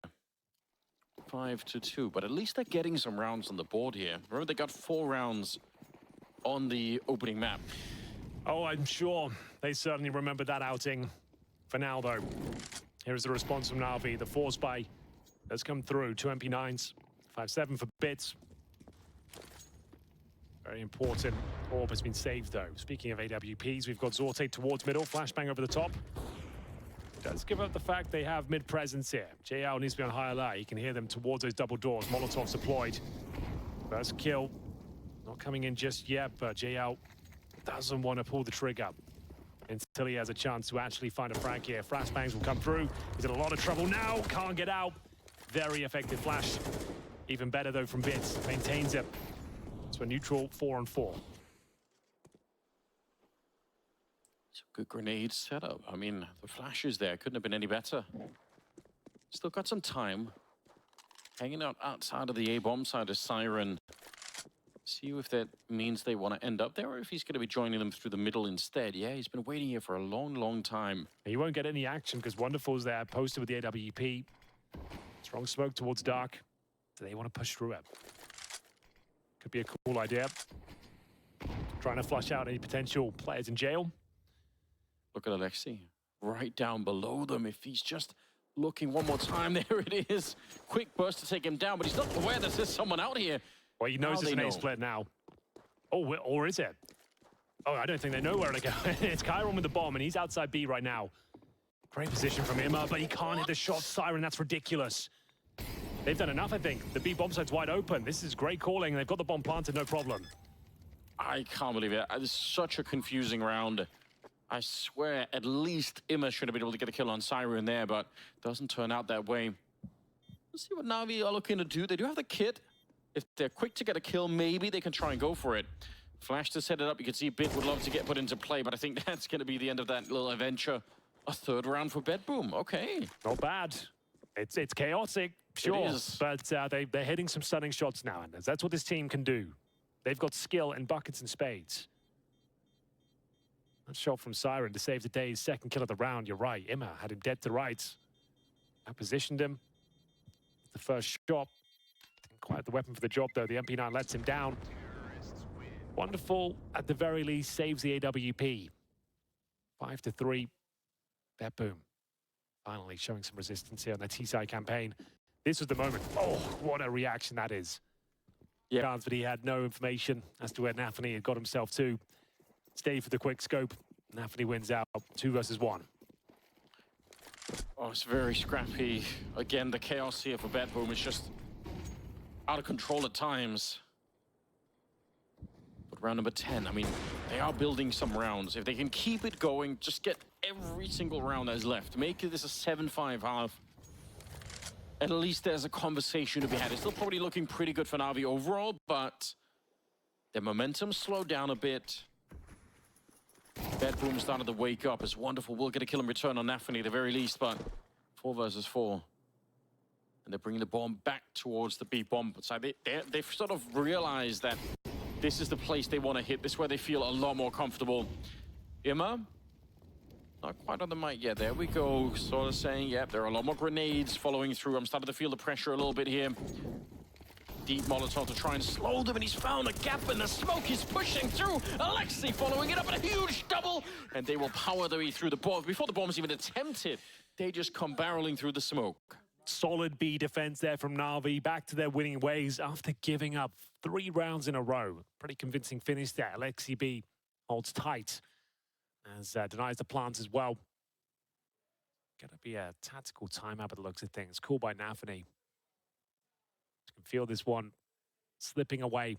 5-2, but at least they're getting some rounds on the board here. Remember, they got 4 rounds on the opening map. Oh, I'm sure they certainly remember that outing. For now, though, here's the response from NaVi. The force buy has come through. 2 MP9s, 5-7 for Bits. Very important. Orb has been saved, though. Speaking of AWPs, we've got Zorte towards middle. Flashbang over the top. Does give up the fact they have mid-presence here. JL needs to be on high alert. You can hear them towards those double doors. Molotovs deployed. First kill. Not coming in just yet, but JL doesn't want to pull the trigger until he has a chance to actually find a frag here. Flashbangs will come through. He's in a lot of trouble now. Can't get out. Very effective flash. Even better, though, from Bits. Maintains it. So a neutral 4-on-4. Good grenade setup. I mean, the flashes there couldn't have been any better. Still got some time. Hanging out outside of the A-bomb side of Siren. See if that means they want to end up there or if he's going to be joining them through the middle instead. Yeah, he's been waiting here for a long, long time. He won't get any action because Wonderful's there, posted with the AWP. Strong smoke towards Dark. Do they want to push through it? Could be a cool idea. Trying to flush out any potential players in jail. Look at Alexi, right down below them. If he's just looking one more time, there it is. Quick burst to take him down, but he's not aware that there's someone out here. Well, he knows there's an A split now. Oh, or is it? Oh, I don't think they know where to go. It's Chiron with the bomb, and he's outside B right now. Great position from Imma, but he can't hit the shot. Siren, that's ridiculous. They've done enough, I think. The B bomb site's wide open. This is great calling. They've got the bomb planted, no problem. I can't believe it. It's such a confusing round. I swear, at least Imma should have been able to get a kill on Siren there, but doesn't turn out that way. Let's see what NaVi are looking to do. They do have the kit. If they're quick to get a kill, maybe they can try and go for it. Flash to set it up. You can see Bit would love to get put into play, but I think that's going to be the end of that little adventure. A third round for Bedboom. Okay. Not bad. It's chaotic, sure, but they're hitting some stunning shots now, and that's what this team can do. They've got skill in buckets and spades. That shot from Siren to save the day's second kill of the round. You're right. Imma had him dead to rights. I positioned him. The first shot. Didn't quite have the weapon for the job, though. The MP9 lets him down. Wonderful, at the very least, saves the AWP. 5-3. Bedboom finally showing some resistance here on their T-side campaign. This was the moment. Oh, what a reaction that is. Yeah, but he had no information as to where NaVi had got himself to. Stayed for the quick scope. NaVi wins out 2 versus 1. Oh, it's very scrappy. Again, the chaos here for Bedboom is just out of control at times. But round number 10, I mean, they are building some rounds. If they can keep it going, just get every single round that is left. Make this a 7-5 half. At least there's a conversation to be had. It's still probably looking pretty good for NaVi overall, but their momentum slowed down a bit. Bedboom started to wake up. It's wonderful. We'll get a kill in return on NaVi at the very least, but 4 versus 4. And they're bringing the bomb back towards the B bomb side. They've sort of realized that this is the place they want to hit. This is where they feel a lot more comfortable. Imma? Not quite on the mic yet. There we go. Sort of saying, yep, there are a lot more grenades following through. I'm starting to feel the pressure a little bit here. Deep Molotov to try and slow them, and he's found a gap in the smoke. He's pushing through. Alexi following it up in a huge double. And they will power their way through the bomb. Before the bomb's even attempted, they just come barreling through the smoke. Solid B defense there from NaVi, back to their winning ways after giving up 3 rounds in a row. Pretty convincing finish there. Alexi B holds tight as denies the plants as well. Gonna be a tactical timeout by the looks of things. Cool by NaVi. You can feel this one slipping away.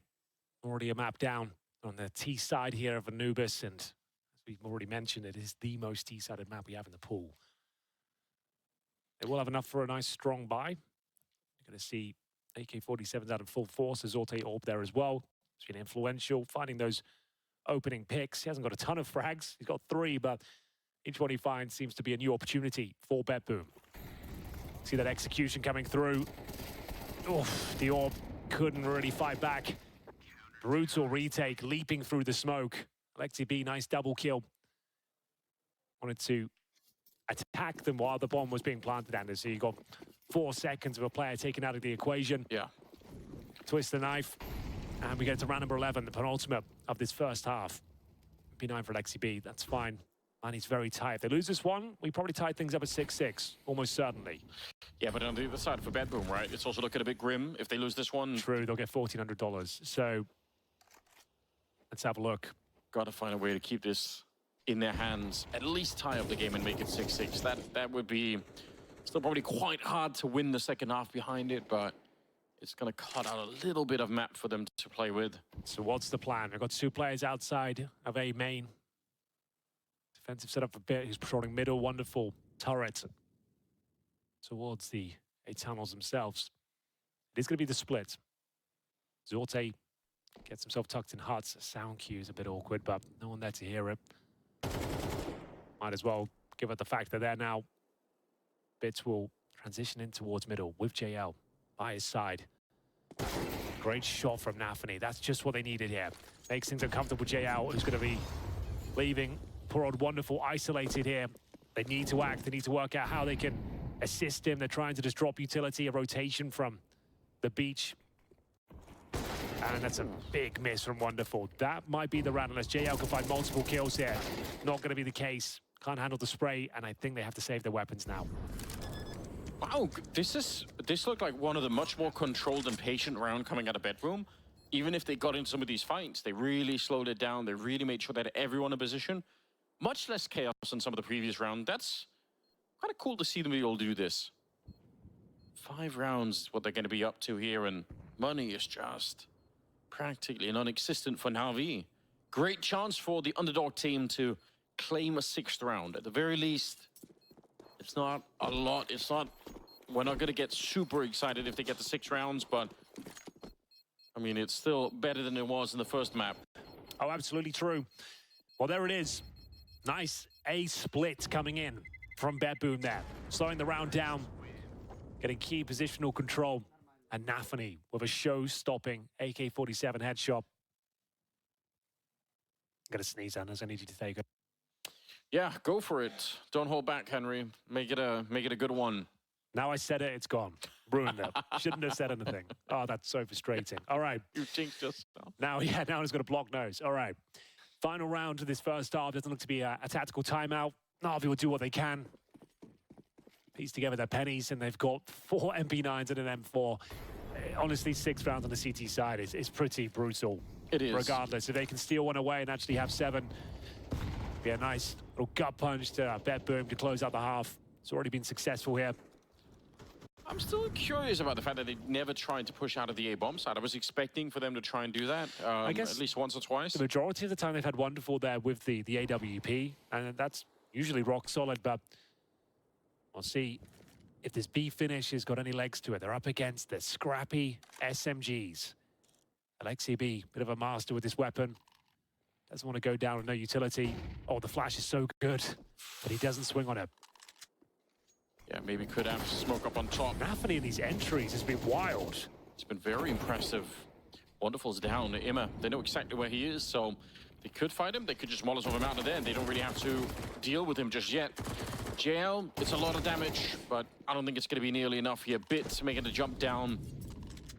Already a map down on the T side here of Anubis, and as we've already mentioned, it is the most T-sided map we have in the pool. They will have enough for a nice strong buy. You're going to see AK-47s out in full force. There's Orte Orb there as well. It's been influential, finding those opening picks. He hasn't got a ton of frags. He's got 3, but each one he finds seems to be a new opportunity for Bedboom. See that execution coming through. Oof, the Orb couldn't really fight back. Brutal retake, leaping through the smoke. Alexi B, nice double kill. Wanted to attack them while the bomb was being planted, Anders. So you got 4 seconds of a player taken out of the equation. Yeah. Twist the knife, and we get to round number 11, the penultimate of this first half. P9 for Alexi B, that's fine. And he's very tight. If they lose this one, we probably tie things up at 6-6, almost certainly. Yeah, but on the other side for Bedboom, right? It's also looking a bit grim. If they lose this one... True, they'll get $1,400. So let's have a look. Got to find a way to keep this in their hands, at least tie up the game and make it 6-6. That would be still probably quite hard to win the second half behind it, but it's going to cut out a little bit of map for them to play with. So what's the plan? We've got 2 players outside of A main. Defensive setup for Bit, who's patrolling middle. Wonderful turret towards the A tunnels themselves. It is going to be the split. Zorte gets himself tucked in huts. Sound cue is a bit awkward, but no one there to hear it. Might as well give it the fact that they're now. Bits will transition in towards middle with JL by his side. Great shot from NaVi. That's just what they needed here. Makes things uncomfortable. JL, who's going to be leaving. Poor old Wonderful isolated here. They need to act. They need to work out how they can assist him. They're trying to just drop utility, a rotation from the beach. And that's a big miss from Wonderful. That might be the round unless JL can find multiple kills here. Not going to be the case. Can't handle the spray, and I think they have to save their weapons now. Wow, this looked like one of the much more controlled and patient round coming out of Bedroom. even if they got into some of these fights, they really slowed it down. They really made sure that everyone in position. Much less chaos than some of the previous round. That's kind of cool to see them be able to do this. 5 rounds is what they're going to be up to here, and money is just practically non-existent for NaVi. Great chance for the underdog team to claim a 6th round. At the very least, it's not a lot. It's not... We're not going to get super excited if they get the 6 rounds, but... I mean, it's still better than it was in the first map. Oh, absolutely true. Well, there it is. Nice A split coming in from Bedboom there. Slowing the round down. Getting key positional control. And NaVi with a show-stopping AK-47 headshot. I'm going to sneeze, Anders. I need you to take it. Yeah, go for it. Don't hold back, Henry. Make it a good one. Now I said it, it's gone. Ruined it. Shouldn't have said anything. Oh, that's so frustrating. All right. You jinxed us. Now he's got a blocked nose. All right. Final round of this first half. Doesn't look to be a tactical timeout. NaVi will do what they can. Piece together their pennies, and they've got 4 MP9s and an M4. Honestly, 6 rounds on the CT side is pretty brutal. It is. Regardless, if they can steal one away and actually have 7, be a nice little gut punch to Bedboom to close out the half. It's already been successful here. I'm still curious about the fact that they never tried to push out of the A-bomb side. I was expecting for them to try and do that, I guess at least once or twice. The majority of the time they've had wonderful there with the AWP, and that's usually rock solid, but we'll see if this B finish has got any legs to it. They're up against the scrappy SMGs. Alexi B, bit of a master with this weapon. Doesn't want to go down with no utility. Oh, the flash is so good, but he doesn't swing on it. Yeah, maybe could have smoke up on top. NaVi in these entries has been wild. It's been very impressive. Wonderful's down. Imma, they know exactly where he is, so they could fight him. They could just Molotov him out of there, and they don't really have to deal with him just yet. JL, it's a lot of damage, but I don't think it's going to be nearly enough here. Bits making the jump down,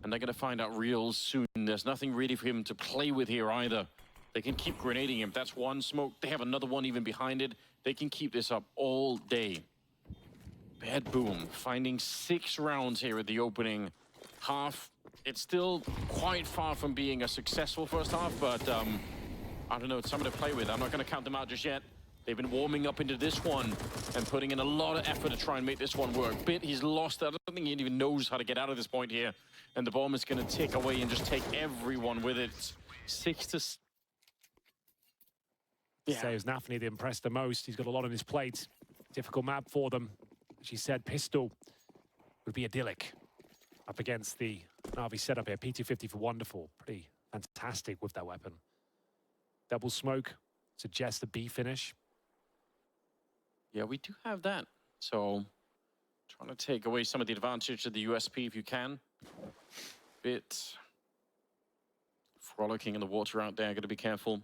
and they're going to find out real soon. There's nothing really for him to play with here either. They can keep grenading him. That's one smoke. They have another one even behind it. They can keep this up all day. Bedboom finding 6 rounds here at the opening half. It's still quite far from being a successful first half, but I don't know, it's something to play with. I'm not going to count them out just yet. They've been warming up into this one and putting in a lot of effort to try and make this one work. Bit, he's lost. I don't think he even knows how to get out of this point here. And the bomb is going to take away and just take everyone with it. 6 to... Yeah. Say it was NaVi that impressed the most. He's got a lot on his plate. Difficult map for them. She said pistol would be idyllic up against the NaVi setup here. P250 for Wonderful. Pretty fantastic with that weapon. Double smoke suggests the B finish. Yeah, we do have that. So trying to take away some of the advantage of the USP if you can. Bit frolicking in the water out there. Got to be careful.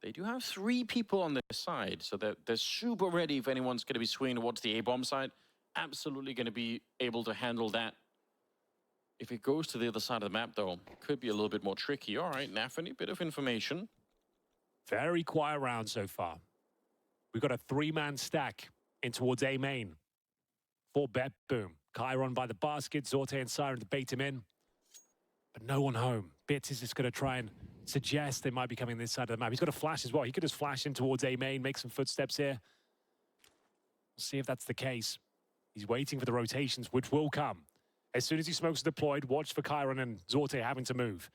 They do have 3 people on their side, so they're super ready if anyone's going to be swinging towards the A-bomb side. Absolutely going to be able to handle that. If it goes to the other side of the map, though, could be a little bit more tricky. All right, NaVi, bit of information. Very quiet round so far. We've got a 3-man stack in towards A main. For Bedboom. Chiron by the basket, Zorte and Siren to bait him in. But no one home. Bits is just going to try and suggest they might be coming this side of the map. He's got a flash as well. He could just flash in towards A main, make some footsteps here. We'll see if that's the case. He's waiting for the rotations, which will come. As soon as he smokes deployed, watch for Chiron and Zorte having to move.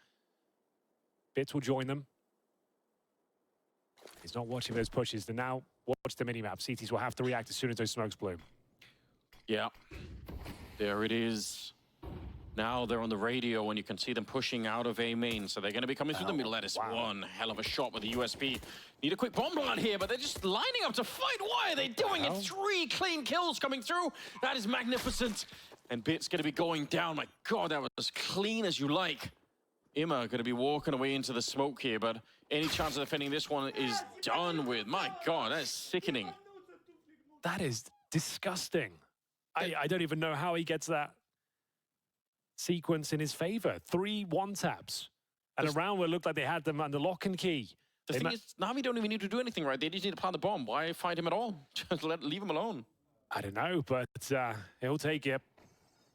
Bits will join them. He's not watching those pushes. Then now watch the minimap. CTs will have to react as soon as those smokes bloom. Yeah, there it is. Now they're on the radio and you can see them pushing out of A main. So they're going to be coming through the middle. That is one hell of a shot with the USP. Need a quick bomb plant here, but they're just lining up to fight. Why are they doing it? 3 clean kills coming through. That is magnificent. And Bit's going to be going down. My God, that was as clean as you like. Imma going to be walking away into the smoke here, but any chance of defending this one is done with. My God, that is sickening. That is disgusting. I don't even know how he gets that sequence in his favor. 3 one-taps. And around where it looked like they had them under lock and key. The thing is, NaVi don't even need to do anything, right? They just need to plant the bomb. Why fight him at all? Just leave him alone. I don't know, but he'll take it.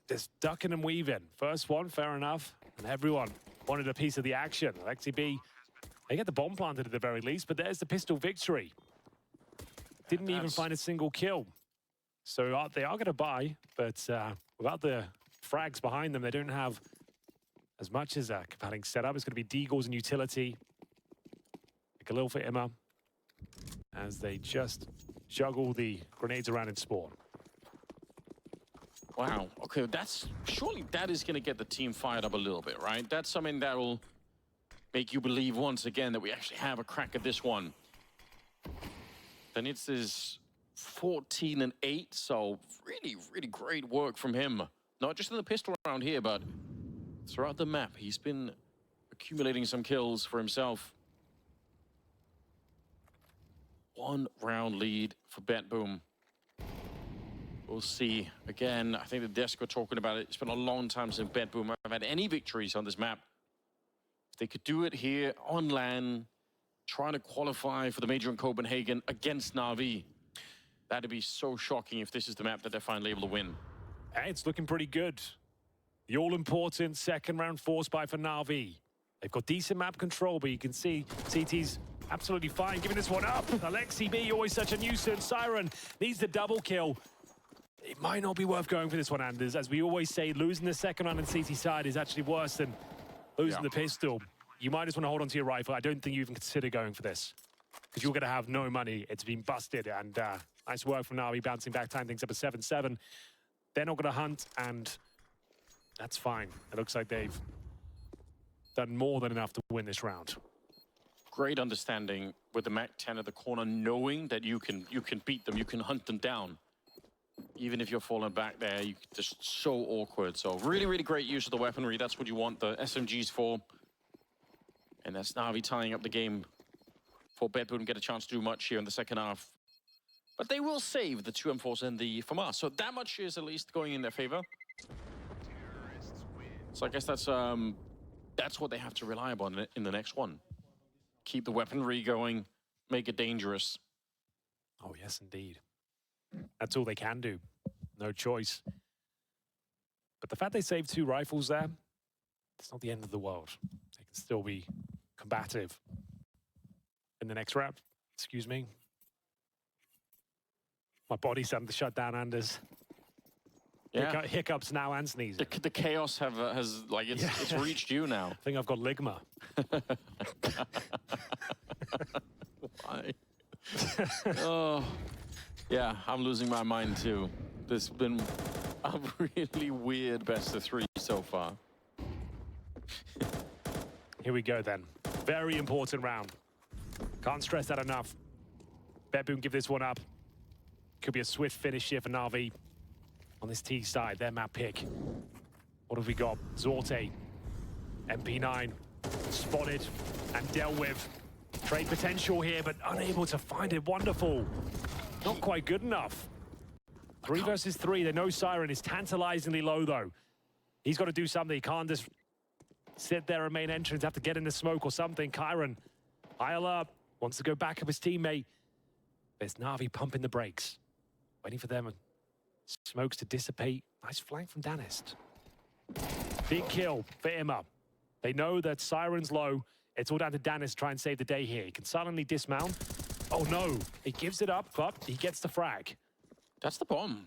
Just ducking and weaving. First one, fair enough. And everyone wanted a piece of the action. Alexi B, they get the bomb planted at the very least, but there's the pistol victory. Didn't even find a single kill. So they are going to buy, but without the frags behind them, they don't have as much as a compelling setup. It's going to be Deagles and utility. Like a little for Imma as they just juggle the grenades around in spawn. Wow. Okay, surely that is going to get the team fired up a little bit, right? That's something that will make you believe once again that we actually have a crack at this one. Then it's this 14-8, so really, really great work from him. Not just in the pistol round here, but throughout the map, he's been accumulating some kills for himself. 1 round lead for BetBoom. We'll see. Again, I think the desk were talking about it. It's been a long time since BetBoom have had any victories on this map. If they could do it here on LAN, trying to qualify for the major in Copenhagen against NaVi, that'd be so shocking if this is the map that they're finally able to win. Hey, it's looking pretty good. The all-important second round force buy for NaVi. They've got decent map control, but you can see CT's absolutely fine giving this one up. Alexi B, always such a nuisance. Siren needs the double kill. It might not be worth going for this one, Anders. As we always say, losing the second round on CT side is actually worse than losing the pistol. You might just want to hold on to your rifle. I don't think you even consider going for this, because you're going to have no money. It's been busted, and nice work from NaVi bouncing back, tying things up at 7-7. They're not going to hunt, and that's fine. It looks like they've done more than enough to win this round. Great understanding with the MAC-10 at the corner, knowing that you can beat them, you can hunt them down. Even if you're falling back there, you're just so awkward. So really, really great use of the weaponry. That's what you want the SMGs for. And that's NaVi tying up the game for BetBoom, get a chance to do much here in the second half. But they will save the 2 M4s and the FAMAS. So that much is at least going in their favor. So I guess that's what they have to rely upon in the next one. Keep the weaponry going, make it dangerous. Oh, yes, indeed. That's all they can do. No choice. But the fact they saved 2 rifles there, it's not the end of the world. They can still be combative in the next round. Excuse me. My body's starting to shut down, Anders. Yeah. Hiccups now and sneezing. The chaos has it's reached you now. I think I've got ligma. Why? Oh, yeah, I'm losing my mind too. There's been a really weird best of 3 so far. Here we go then. Very important round. Can't stress that enough. BetBoom give this one up. Could be a swift finish here for NaVi on this T side, their map pick. What have we got? Zorte, MP9, spotted and dealt with. Trade potential here, but unable to find it. Wonderful. Not quite good enough. 3 versus 3. They know Siren is tantalizingly low, though. He's got to do something. He can't just sit there and main entrance, have to get in the smoke or something. Kyron, high alert, wants to go back up his teammate. There's NaVi pumping the brakes, waiting for them. Smokes to dissipate. Nice flank from Danist. Big kill for Imma. They know that Siren's low. It's all down to Danist to try and save the day here. He can suddenly dismount. Oh no, he gives it up, but he gets the frag. That's the bomb.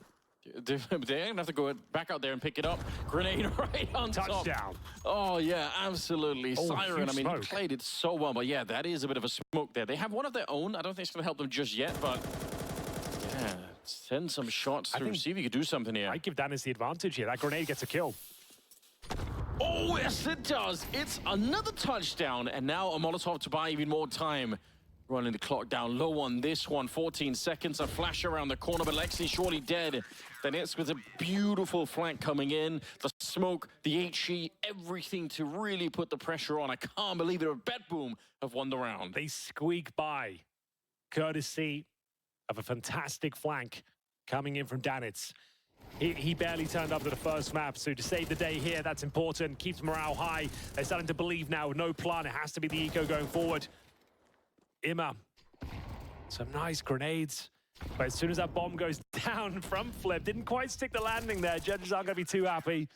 They're gonna have to go back out there and pick it up. Grenade right on top. Touchdown. Oh yeah, absolutely. Oh, Siren, I mean, smoke. played it so well, but yeah, that is a bit of a smoke there. They have one of their own. I don't think it's gonna help them just yet, but yeah, send some shots through. See if you could do something here. I give Danist the advantage here. That grenade gets a kill. Oh, yes, it does. It's another touchdown, and now a Molotov to buy even more time. Running the clock down low on this one. 14 seconds, a flash around the corner, but Lexi surely dead. Then it's with a beautiful flank coming in. The smoke, the HE, everything to really put the pressure on. I can't believe it. BetBoom have won the round. They squeak by, courtesy of a fantastic flank coming in from Danitz. He barely turned up to the first map, so to save the day here, that's important. Keeps morale high. They're starting to believe now, with no plan, it has to be the eco going forward. Imma, some nice grenades. But as soon as that bomb goes down from Flip, didn't quite stick the landing there. Judges aren't going to be too happy.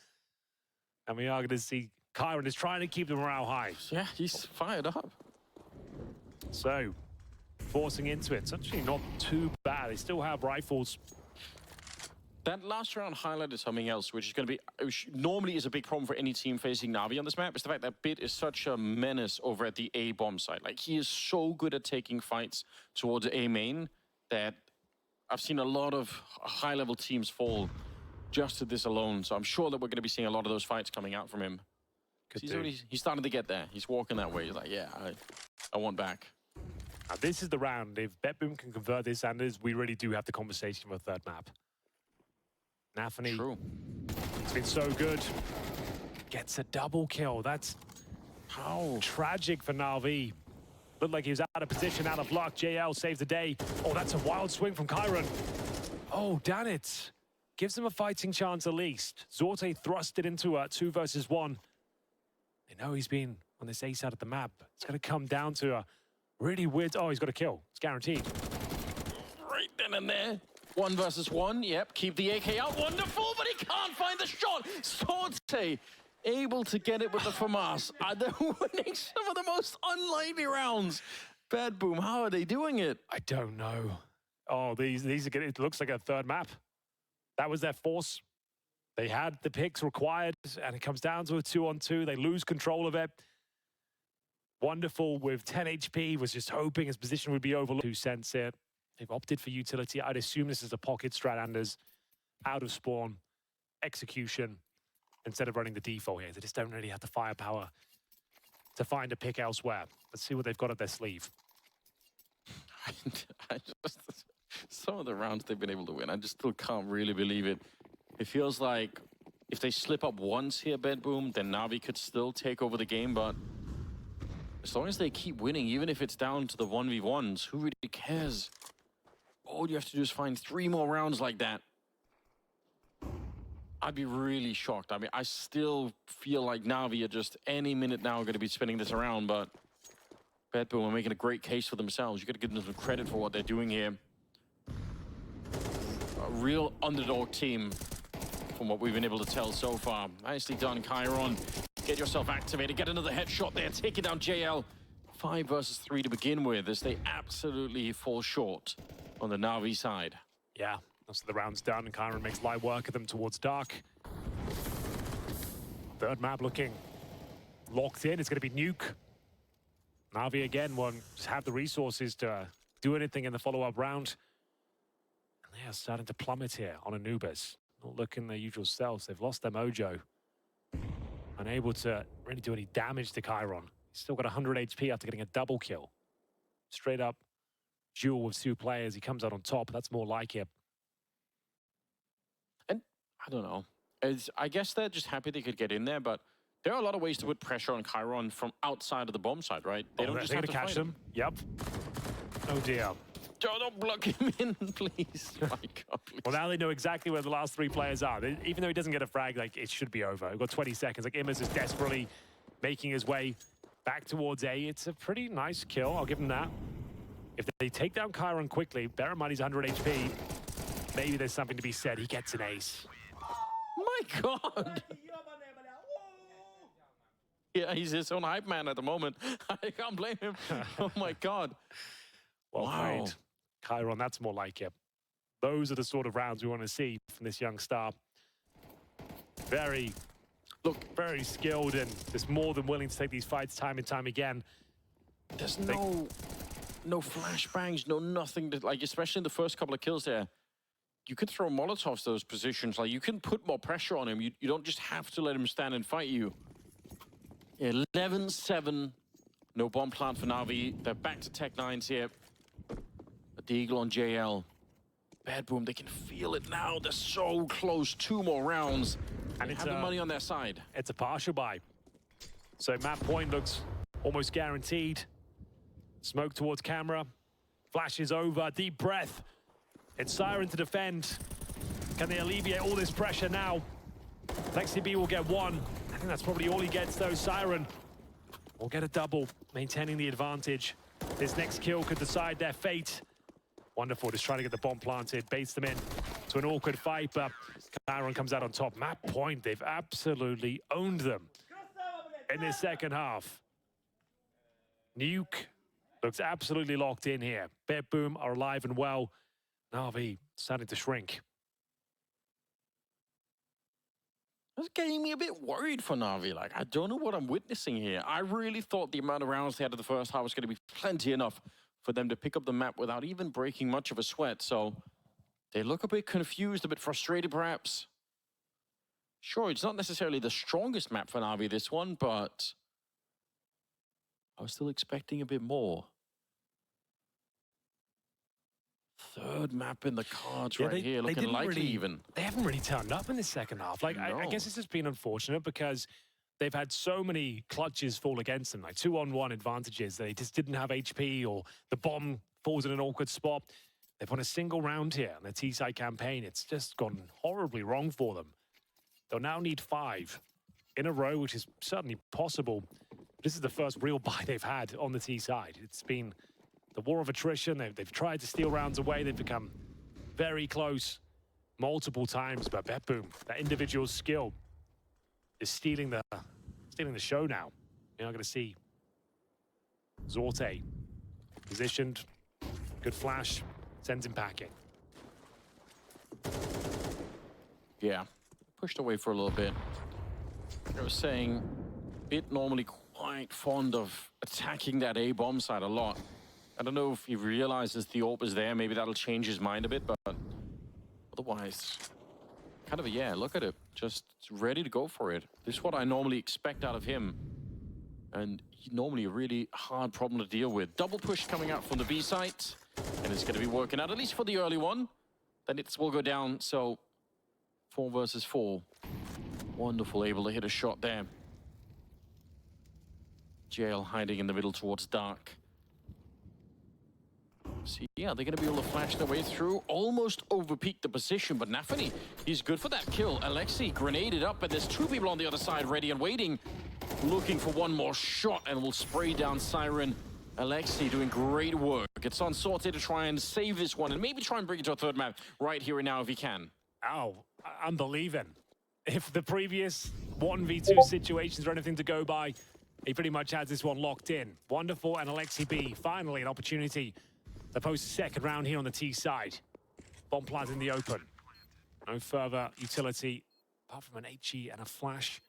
And we are going to see Kyron is trying to keep the morale high. Yeah, he's fired up. So, forcing into it. It's actually not too bad. They still have rifles. That last round highlighted something else, which is going to be, which normally is a big problem for any team facing Navi on this map, is the fact that Bit is such a menace over at the A bomb site. Like, he is so good at taking fights towards A main that I've seen a lot of high-level teams fall just to this alone. So I'm sure that we're going to be seeing a lot of those fights coming out from him. He's starting to get there. He's walking that way. He's like, yeah, I want back. Now, this is the round. If BetBoom can convert this, Anders, we really do have the conversation for a third map. NaVi, True. It's been so good. Gets a double kill. That's how tragic for NaVi. Looked like he was out of position, out of luck. JL saves the day. Oh, that's a wild swing from Kyron. Oh, damn it. Gives him a fighting chance at least. Zorte thrusted into a 2 versus 1. They know he's been on this A side of the map. It's going to come down to a really weird... Oh, he's got a kill. It's guaranteed. Right then and there. 1 versus 1. Yep, keep the AK out. Wonderful, but he can't find the shot. Zorte able to get it with the FAMAS. They're winning some of the most unlikely rounds. BetBoom, how are they doing it? I don't know. Oh, these are good. It looks like a third map. That was their force. They had the picks required, and it comes down to a 2-on-2. They lose control of it. Wonderful with 10 HP, was just hoping his position would be overlooked. 2 cents here. They've opted for utility. I'd assume this is a pocket strat, Anders. Out of spawn, execution, instead of running the default here. They just don't really have the firepower to find a pick elsewhere. Let's see what they've got up their sleeve. Some of the rounds they've been able to win, I just still can't really believe it. It feels like if they slip up once here, BetBoom, then Navi could still take over the game, but as long as they keep winning, even if it's down to the 1v1s, who really cares? All you have to do is find 3 more rounds like that. I'd be really shocked. I mean, I still feel like Navi are just any minute now going to be spinning this around, but BetBoom are making a great case for themselves. You got to give them some credit for what they're doing here. A real underdog team from what we've been able to tell so far. Nicely done, Kyron. Get yourself activated. Get another headshot there. Take it down, JL. 5 versus 3 to begin with as they absolutely fall short on the Navi side. Yeah, that's the round's done. Kyron makes light work of them towards dark. Third map looking locked in. It's going to be Nuke. Navi again won't have the resources to do anything in the follow-up round. And they are starting to plummet here on Anubis. Not looking their usual selves. They've lost their mojo. Unable to really do any damage to Kyron. He's still got 100 HP after getting a double kill. Straight up duel with 2 players. He comes out on top. That's more like it. And I don't know. I guess they're just happy they could get in there, but there are a lot of ways to put pressure on Kyron from outside of the bomb side, right? They don't just have to catch them. Yep. Oh dear. Don't block him in, please. My God, please. Well, now they know exactly where the last 3 players are. Even though he doesn't get a frag, like, it should be over. We've got 20 seconds. Like, Immers is desperately making his way back towards A. It's a pretty nice kill. I'll give him that. If they take down Kyron quickly, bear in mind he's 100 HP. Maybe there's something to be said. He gets an ace. My God. Yeah, he's his own hype man at the moment. I can't blame him. Oh, my God. Well played. Kyron, that's more like it. Those are the sort of rounds we want to see from this young star. Very skilled and just more than willing to take these fights time and time again. There's no flashbangs, no nothing. Like, especially in the first couple of kills there, you could throw Molotovs to those positions. Like, you can put more pressure on him. You don't just have to let him stand and fight you. 11-7. No bomb plant for Navi. They're back to Tech 9s here. The Eagle on JL. BetBoom, they can feel it now. They're so close. 2 more rounds. And it's the money on their side. It's a partial buy. So map point looks almost guaranteed. Smoke towards camera. Flashes over. Deep breath. It's Siren to defend. Can they alleviate all this pressure now? Lexi B will get 1. I think that's probably all he gets, though. Siren will get a double, maintaining the advantage. This next kill could decide their fate. Wonderful, just trying to get the bomb planted, baits them in to an awkward fight, but Kyron comes out on top. Map point, they've absolutely owned them. in this second half. Nuke looks absolutely locked in here. Boom are alive and well. NaVi starting to shrink. That's getting me a bit worried for NaVi. Like, I don't know what I'm witnessing here. I really thought the amount of rounds they had in the first half was going to be plenty enough for them to pick up the map without even breaking much of a sweat. So they look a bit confused, a bit frustrated perhaps. Sure, it's not necessarily the strongest map for NaVi, this one, but I was still expecting a bit more. Third map in the cards right here, looking likely even. They haven't really turned up in the second half. Like, No. I guess this has been unfortunate because they've had so many clutches fall against them, like 2-on-1 advantages. They just didn't have HP, or the bomb falls in an awkward spot. They've won a single round here on the T-side campaign. It's just gone horribly wrong for them. They'll now need 5 in a row, which is certainly possible. This is the first real bye they've had on the T-side. It's been the war of attrition. They've tried to steal rounds away. They've become very close multiple times, but Boom, that individual skill is stealing the show now. You're not going to see Zorte positioned. Good flash, sends him packing. Yeah, pushed away for a little bit. I was saying, Bit normally quite fond of attacking that A-bomb side a lot. I don't know if he realizes the AWP is there. Maybe that'll change his mind a bit, but otherwise, kind of a yeah, look at it. Just ready to go for it. This is what I normally expect out of him. And normally a really hard problem to deal with. Double push coming out from the B site. And it's going to be working out, at least for the early one. Then it will go down, so 4 versus 4. Wonderful, able to hit a shot there. PGL hiding in the middle towards dark. See, yeah, they're going to be able to flash their way through. Almost overpeaked the position, but NaVi, he's good for that kill. Alexi grenaded up, and there's 2 people on the other side ready and waiting. Looking for one more shot, and will spray down Siren. Alexi doing great work. It's on Sorte to try and save this one, and maybe try and bring it to a third map right here and now if he can. Oh, I'm believing. If the previous 1v2 situations are anything to go by, he pretty much has this one locked in. Wonderful, and Alexi B, finally an opportunity to post a second round here on the T side. Bomb plant in the open. No further utility, apart from an HE and a flash.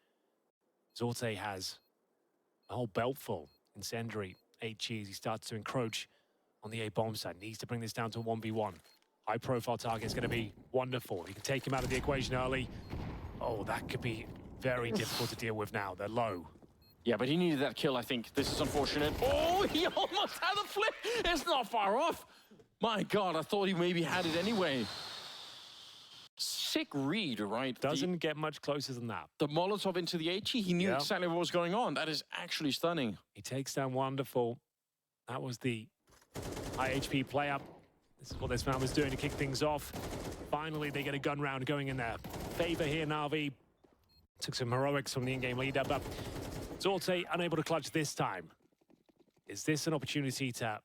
Zorte has a whole belt full. Incendiary, HE as he starts to encroach on the A-bomb side. Needs to bring this down to a 1v1. High-profile target is going to be wonderful. He can take him out of the equation early. Oh, that could be very difficult to deal with now. They're low. Yeah, but he needed that kill, I think. This is unfortunate. Oh, he almost had a flip. It's not far off. My God, I thought he maybe had it anyway. Sick read, right? Doesn't get much closer than that. The Molotov into the HE, he knew exactly what was going on. That is actually stunning. He takes down Wonderful. That was the high HP play-up. This is what this man was doing to kick things off. Finally, they get a gun round going in their favor here. NaVi took some heroics from the in-game leader, but Zorte unable to clutch this time. Is this an opportunity to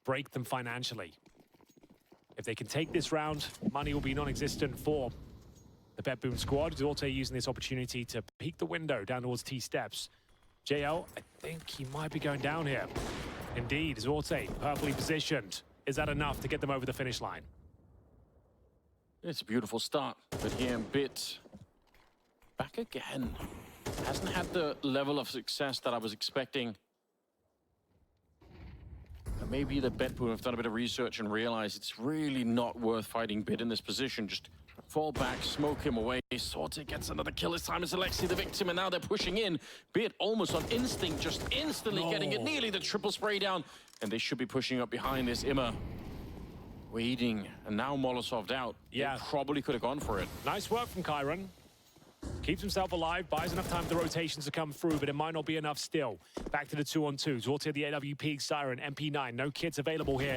break them financially? If they can take this round, money will be non-existent for the Boom squad. Zorte using this opportunity to peek the window down towards T-steps. JL, I think he might be going down here. Indeed, Zorte perfectly positioned. Is that enough to get them over the finish line? It's a beautiful start, but here Bit back again. Hasn't had the level of success that I was expecting. And maybe the Boom have done a bit of research and realized it's really not worth fighting Bit in this position. Just fall back, smoke him away. Sorte gets another kill. This time it's Alexi the victim, and now they're pushing in. Bit almost on instinct, just instantly getting it. Nearly the triple spray down. And they should be pushing up behind this. Imma waiting, and now Molotov'd out. Yeah. They probably could have gone for it. Nice work from Kyron. Keeps himself alive, buys enough time for the rotations to come through, but it might not be enough still. Back to the 2-on-2. Zorte the AWP, Siren, MP9. No kits available here.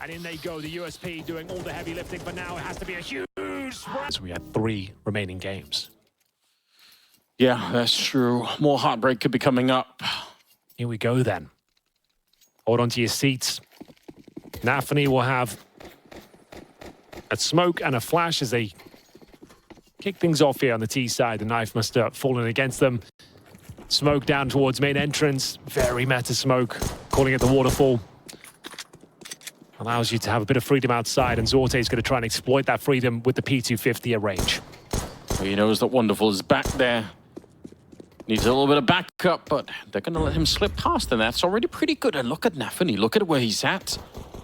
And in they go, the USP doing all the heavy lifting, but now it has to be a huge spread. So we had 3 remaining games. Yeah, that's true. More heartbreak could be coming up. Here we go then. Hold on to your seats. NaVi will have a smoke and a flash as they kick things off here on the T side. The knife must have fallen against them. Smoke down towards main entrance. Very meta smoke, calling it the waterfall. Allows you to have a bit of freedom outside, and Zorte is going to try and exploit that freedom with the P250 at range. He knows that Wonderful is back there. Needs a little bit of backup, but they're going to let him slip past, and that's already pretty good. And look at NaVi, look at where he's at.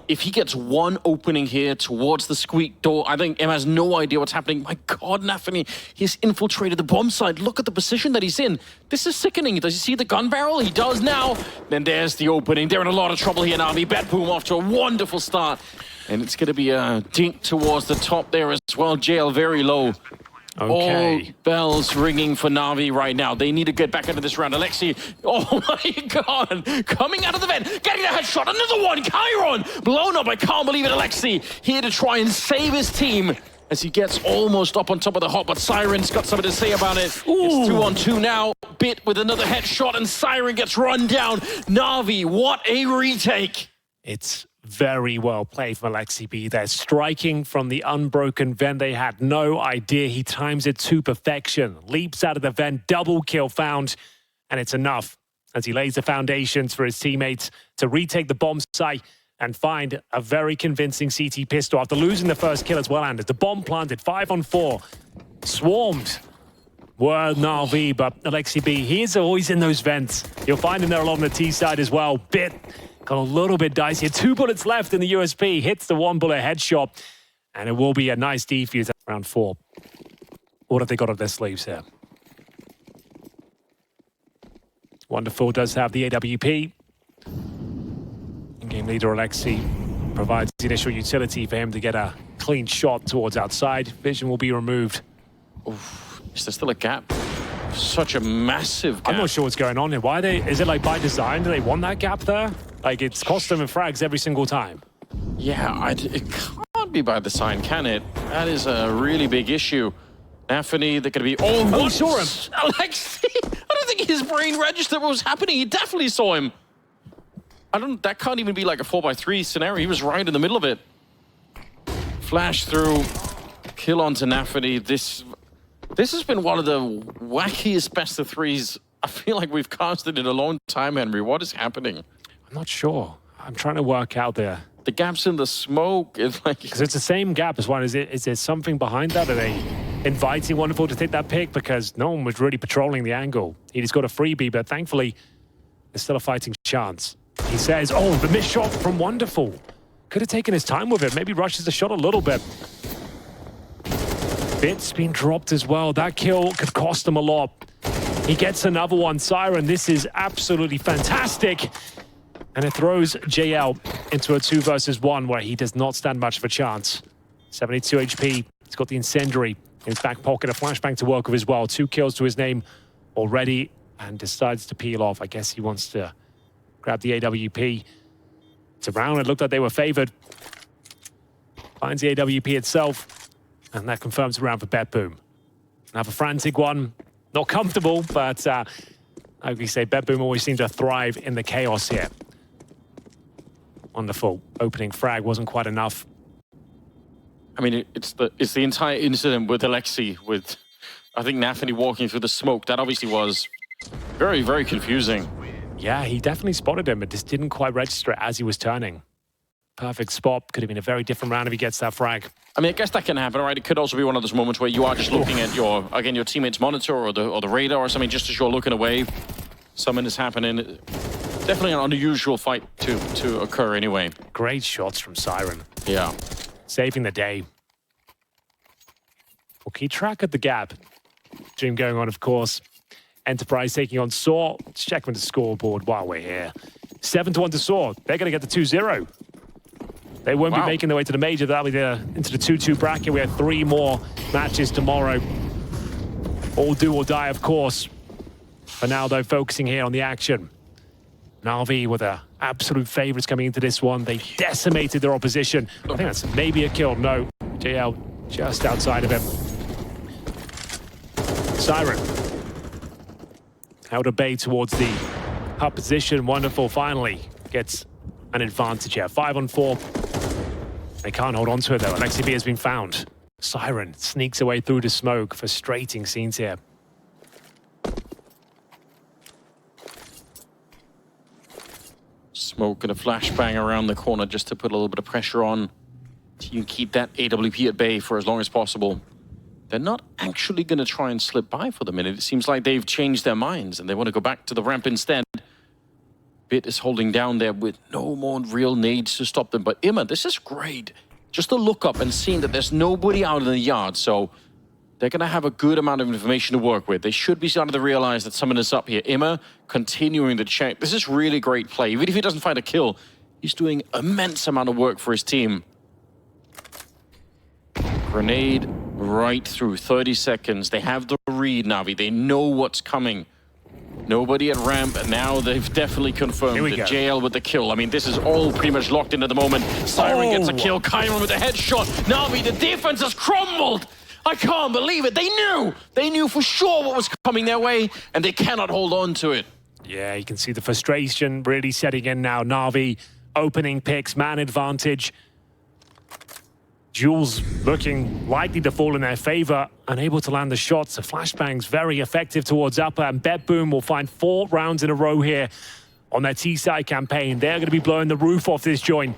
If he gets one opening here towards the squeak door, I think Em has no idea what's happening. My God, NaVi, he's infiltrated the bomb site. Look at the position that he's in. This is sickening. Does he see the gun barrel? He does now. Then there's the opening. They're in a lot of trouble here, NaVi. Betboom off to a wonderful start. And it's going to be a dink towards the top there as well. JL very low. Okay. All bells ringing for NaVi right now. They need to get back into this round. Alexi, oh my God, coming out of the vent, getting a headshot, another one, Chiron, blown up. I can't believe it, Alexi, here to try and save his team as he gets almost up on top of the hop, but Siren's got something to say about it. Ooh. It's 2-on-2 now, Bit with another headshot, and Siren gets run down. NaVi, what a retake. It's very well played from Alexi B. They're striking from the unbroken vent. They had no idea. He times it to perfection. Leaps out of the vent, double kill found, and it's enough as he lays the foundations for his teammates to retake the bomb site and find a very convincing CT pistol after losing the first kill as well. And the bomb planted, 5-on-4, swarmed were NaVi, but Alexi B, he is always in those vents. You'll find him there along the T side as well. Bit got a little bit dicey. 2 bullets left in the USP. Hits the 1-bullet headshot. And it will be a nice defuse at round 4. What have they got up their sleeves here? Wonderful does have the AWP. In-game leader Alexi provides the initial utility for him to get a clean shot towards outside. Vision will be removed. Oof. Is there still a gap? Such a massive gap. I'm not sure what's going on here. Why is it like by design? Do they want that gap there? Like it's cost them in frags every single time. Yeah, it can't be by design, can it? That is a really big issue. NaVi, they're going to be... Oh, he saw him. Alexi, I don't think his brain registered what was happening. He definitely saw him. That can't even be like a 4x3 scenario. He was right in the middle of it. Flash through, kill onto NaVi. This has been one of the wackiest best of threes I feel like we've casted in a long time, Henry. What is happening? I'm not sure. I'm trying to work out there. The gaps in the smoke. It's like... Because it's the same gap as one. Is there something behind that? Are they inviting Wonderful to take that pick? Because no one was really patrolling the angle. He just got a freebie, but thankfully, there's still a fighting chance. He says, oh, the missed shot from Wonderful. Could have taken his time with it. Maybe rushes the shot a little bit. Bit's been dropped as well. That kill could cost him a lot. He gets another one. Siren, this is absolutely fantastic. And it throws JL into a 2 versus 1 where he does not stand much of a chance. 72 HP. He's got the incendiary in his back pocket. A flashbang to work with as well. 2 kills to his name already and decides to peel off. I guess he wants to grab the AWP. It's around. It looked like they were favored. Finds the AWP itself. And that confirms the round for Betboom. Another frantic one. Not comfortable, but like we say, Betboom always seems to thrive in the chaos here. Wonderful. Opening frag wasn't quite enough. I mean, it's the entire incident with Alexi, with I think NaVi walking through the smoke. That obviously was very, very confusing. Yeah, he definitely spotted him, but just didn't quite register it as he was turning. Perfect spot. Could have been a very different round if he gets that frag. I mean, I guess that can happen, right? It could also be one of those moments where you are just looking at your teammate's monitor or the radar or something, just as you're looking away. Something is happening. Definitely an unusual fight to occur anyway. Great shots from Siren. Yeah. Saving the day. We'll keep track of the gap. Dream going on, of course. Enterprise taking on Saw. Let's check on the scoreboard while we're here. 7-1 to Saw. They're going to get the 2-0. They won't be making their way to the major. That'll be into the 2-2 bracket. We have 3 more matches tomorrow. All do or die, of course. For now, though, focusing here on the action. NaVi were the absolute favorites coming into this one. They decimated their opposition. I think that's maybe a kill. No, JL just outside of him. Siren. Outer bay towards the hub position. Wonderful, finally gets an advantage here. 5-on-4. They can't hold on to it, though. Alexi B has been found. Siren sneaks away through the smoke. Frustrating scenes here. Smoke and a flashbang around the corner just to put a little bit of pressure on. So you can keep that AWP at bay for as long as possible. They're not actually going to try and slip by for the minute. It seems like they've changed their minds and they want to go back to the ramp instead. Bit is holding down there with no more real nades to stop them. But Imma, this is great. Just to look up and seeing that there's nobody out in the yard. So they're going to have a good amount of information to work with. They should be starting to realize that someone is up here. Imma continuing to check. This is really great play. Even if he doesn't find a kill, he's doing immense amount of work for his team. Grenade right through 30 seconds. They have the read, Navi. They know what's coming. Nobody at ramp, and now they've definitely confirmed that JL with the kill. I mean, this is all pretty much locked in at the moment. Siren gets a kill, Kyron with a headshot. Navi, the defense has crumbled. I can't believe it. They knew. They knew for sure what was coming their way, and they cannot hold on to it. Yeah, you can see the frustration really setting in now. Na'Vi opening picks, man advantage. Jules looking likely to fall in their favor, unable to land the shots. The flashbang's very effective towards upper, and BetBoom will find 4 rounds in a row here on their T-side campaign. They're going to be blowing the roof off this joint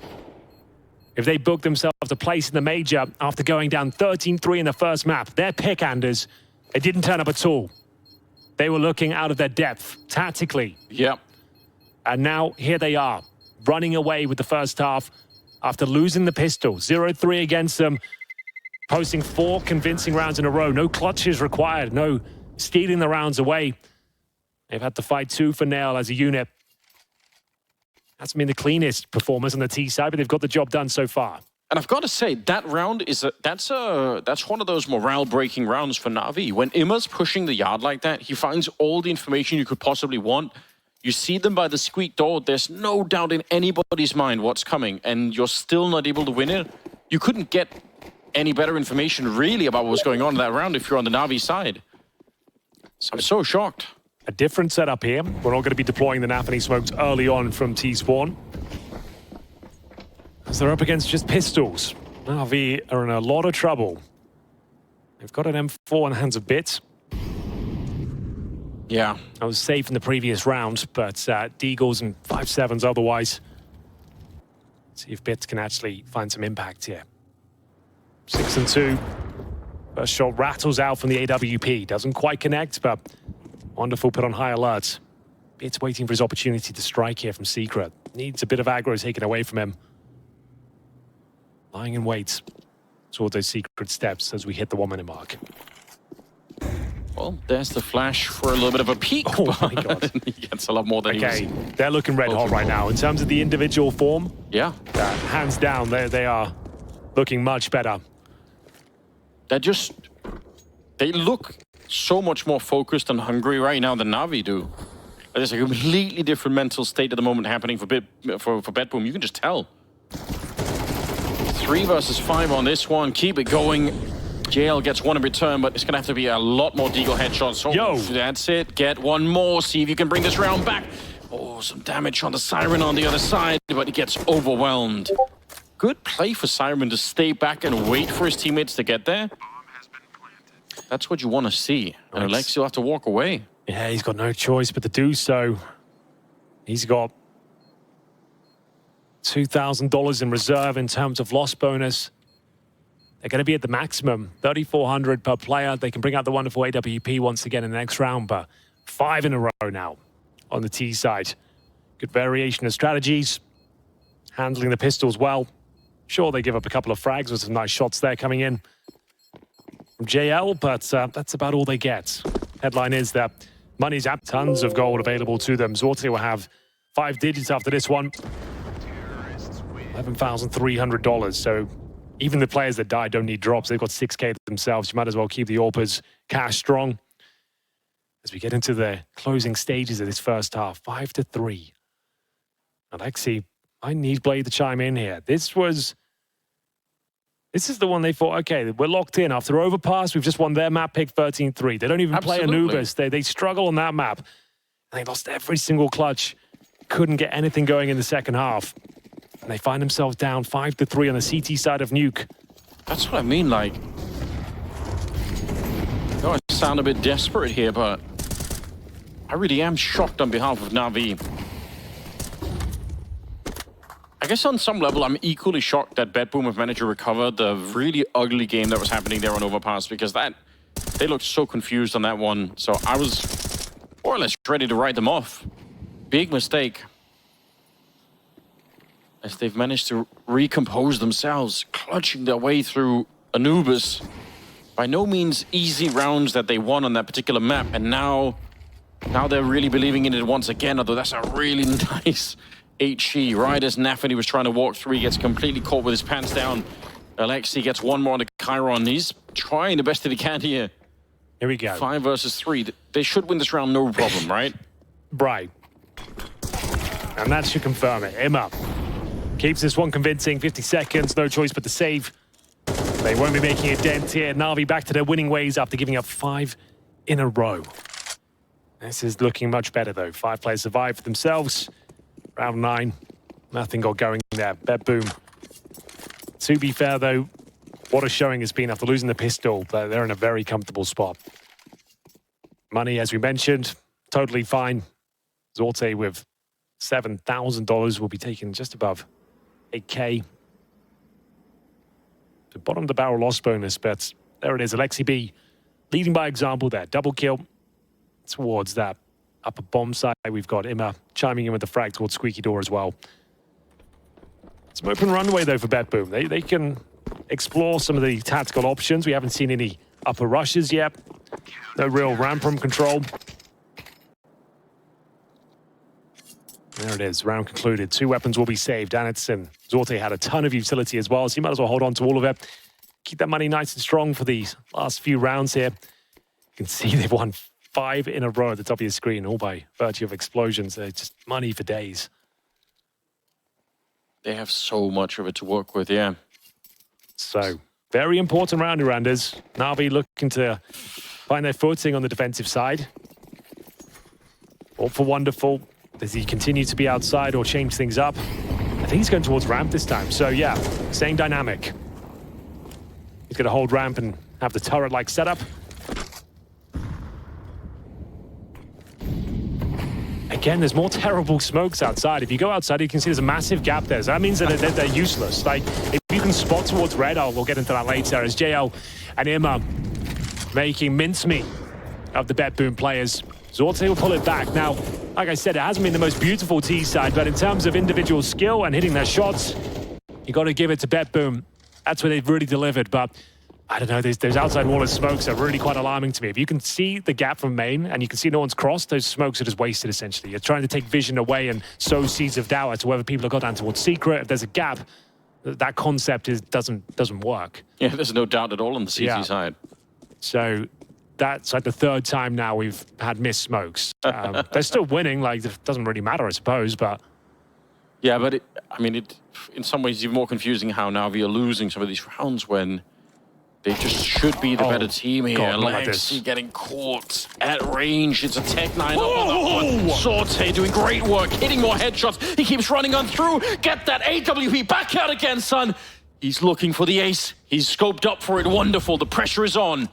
if they book themselves a place in the major after going down 13-3 in the first map. Their pick-handers, they didn't turn up at all. They were looking out of their depth tactically. Yep. And now here they are, running away with the first half after losing the pistol. 0-3 against them, posting 4 convincing rounds in a row. No clutches required, no stealing the rounds away. They've had to fight 2 for nail as a unit. That's been the cleanest performance on the T side, but they've got the job done so far. And I've got to say, that round is that's one of those morale-breaking rounds for Na'Vi. When Imma's pushing the yard like that, he finds all the information you could possibly want. You see them by the squeak door. There's no doubt in anybody's mind what's coming, and you're still not able to win it. You couldn't get any better information really about what was going on in that round if you're on the Na'Vi side. So I'm so shocked. A different setup here. We're all going to be deploying the Nafany smokes early on from T-spawn, as they're up against just pistols. Na'Vi are in a lot of trouble. They've got an M4 in the hands of Bits. Yeah. I was safe in the previous round, but Deagles and 5.7s otherwise. See if Bits can actually find some impact here. 6-2. First shot rattles out from the AWP. Doesn't quite connect, but wonderful put on high alert. Bits waiting for his opportunity to strike here from Secret. Needs a bit of aggro taken away from him. Lying in wait toward those Secret steps as we hit the 1-minute mark. Well, there's the flash for a little bit of a peek. Oh my God. He gets a lot more than he was. They're looking red hot right now. In terms of the individual form, yeah, hands down, they are looking much better. They look so much more focused and hungry right now than Na'Vi do. There's a completely different mental state at the moment happening for BetBoom. You can just tell. 3 versus 5 on this one. Keep it going. JL gets 1 in return, but it's going to have to be a lot more Deagle headshots. So that's it. Get 1 more. See if you can bring this round back. Oh, some damage on the Siren on the other side, but he gets overwhelmed. Good play for Siren to stay back and wait for his teammates to get there. That's what you want to see. And Alex, you'll have to walk away. Yeah, he's got no choice but to do so. He's got $2,000 in reserve in terms of loss bonus. They're going to be at the maximum, 3,400 per player. They can bring out the wonderful AWP once again in the next round, but 5 in a row now on the T side. Good variation of strategies, handling the pistols well. Sure, they give up a couple of frags with some nice shots there coming in from JL, but that's about all they get. Headline is that money's up, tons of gold available to them. Zorte will have 5 digits after this one. $11,300, so even the players that die don't need drops. They've got 6K themselves. You might as well keep the AWPers cash strong. As we get into the closing stages of this first half, 5-3. Alexi, I need Blade to chime in here. This is the one they thought, okay, we're locked in. After Overpass, we've just won their map pick 13-3. They don't even play Anubis. They struggle on that map. And they lost every single clutch. Couldn't get anything going in the second half. And they find themselves down 5-3 on the CT side of Nuke. That's what I mean, like, I sound a bit desperate here, but I really am shocked on behalf of Na'Vi. guess on some level, I'm equally shocked that BetBoom have managed to recover the really ugly game that was happening there on Overpass, because they looked so confused on that one. So I was more or less ready to write them off. Big mistake. As they've managed to recompose themselves, clutching their way through Anubis. By no means easy rounds that they won on that particular map, and now they're really believing in it once again, although that's a really nice HE. Right as NaVi was trying to walk through, he gets completely caught with his pants down. Alexi gets one more on the Chiron. He's trying the best that he can here. Here we go. 5 versus 3. They should win this round, no problem, right? Right. And that should confirm it. Emma keeps this one convincing. 50 seconds, no choice but to save. They won't be making a dent here. NaVi back to their winning ways after giving up 5 in a row. This is looking much better, though. 5 players survived for themselves. Round 9, nothing got going there. BetBoom. To be fair, though, what a showing has been after losing the pistol. They're in a very comfortable spot. Money, as we mentioned, totally fine. Zorte with $7,000 will be taken just above 8K. The bottom of the barrel loss bonus, but there it is. Alexi B leading by example there. Double kill towards that upper bomb side. We've got Imma chiming in with the frag towards Squeaky Door as well. Some open runway, though, for BetBoom. They can explore some of the tactical options. We haven't seen any upper rushes yet. No real ramp room control. There it is, round concluded. 2 weapons will be saved. Anitson, Zorte had a ton of utility as well, so you might as well hold on to all of it. Keep that money nice and strong for the last few rounds here. You can see they've won 5 in a row at the top of your screen, all by virtue of explosions. They're just money for days. They have so much of it to work with, yeah. So, very important round, Randers. NaVi looking to find their footing on the defensive side. All for Wonderful. Does he continue to be outside or change things up? I think he's going towards ramp this time. So, yeah, same dynamic. He's going to hold ramp and have the turret-like setup. Again, there's more terrible smokes outside. If you go outside, you can see there's a massive gap there. So that means that they're useless. Like, if you can spot towards red, we'll get into that later, as JL and Imma making mincemeat of the BetBoom players. Zorte will pull it back. Now, like I said, it hasn't been the most beautiful T side, but in terms of individual skill and hitting their shots, you got to give it to BetBoom. That's where they've really delivered. But I don't know, those outside wall of smokes are really quite alarming to me. If you can see the gap from main and you can see no one's crossed, those smokes are just wasted, essentially. You're trying to take vision away and sow seeds of doubt as to whether people have got down towards secret. If there's a gap, that concept doesn't work. Yeah, there's no doubt at all on the CT side. So that's like the 3rd time now we've had missed smokes. They're still winning, like, it doesn't really matter, I suppose, but... Yeah, but in some ways, even more confusing how NaVi are losing some of these rounds when they just should be the better team here. Alexi getting caught at range. It's a Tech 9 up on that one. Zorte doing great work, hitting more headshots. He keeps running on through. Get that AWP back out again, son. He's looking for the ace. He's scoped up for it. Wonderful. The pressure is on.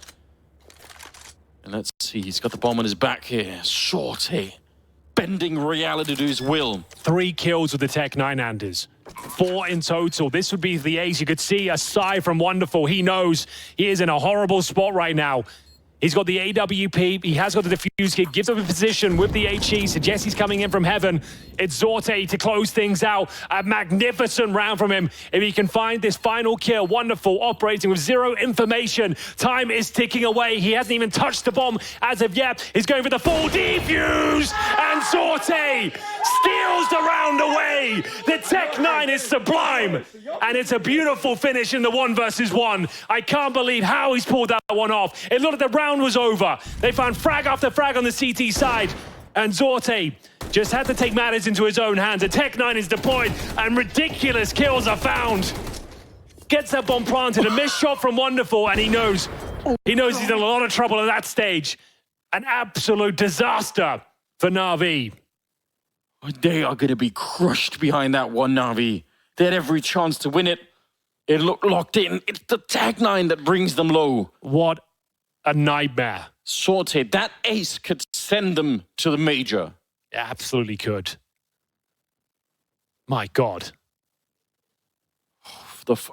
And let's see, he's got the bomb on his back here. Zorte bending reality to his will. 3 kills with the Tech 9 Anders. 4 in total. This would be the ace. You could see a sigh from Wonderful. He knows he is in a horrible spot right now. He's got the AWP. He has got the defuse kit. Gives up a position with the HE. Suggests he's coming in from heaven. It's Zorte to close things out. A magnificent round from him. If he can find this final kill, Wonderful operating with 0 information. Time is ticking away. He hasn't even touched the bomb as of yet. He's going for the full defuse. And Zorte steals the round away. The Tech 9 is sublime. And it's a beautiful finish in the 1 versus 1. I can't believe how he's pulled that one off. It looked like the round was over. They found frag after frag on the CT side. And Zorte just had to take matters into his own hands. The Tech 9 is deployed and ridiculous kills are found. Gets that bomb planted, a missed shot from Wonderful, and he knows he's in a lot of trouble at that stage. An absolute disaster for NaVi. They are going to be crushed behind that one, NaVi. They had every chance to win it. It looked locked in. It's the Tech 9 that brings them low. What a nightmare. Zorte, that ace could send them to the major. It absolutely could. My God.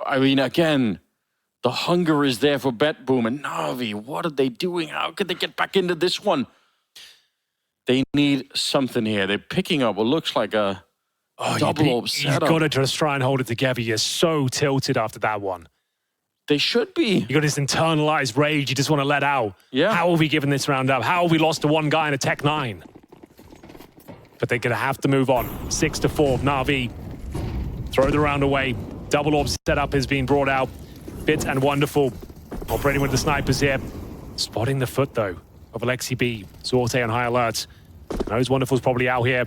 I mean, again, the hunger is there for BetBoom and NaVi. What are they doing? How could they get back into this one? They need something here. They're picking up what looks like a double setup. You've got to just try and hold it together. You're so tilted after that one. They should be. You got this internalized rage you just want to let out. Yeah. How have we given this round up? How have we lost to one guy in a Tech 9? But they're going to have to move on. 6-4. NaVi throw the round away. Double orb setup has been brought out. Bit and Wonderful operating with the snipers here. Spotting the foot, though, of Alexi B. Sorte on high alert. Knows Wonderful's probably out here.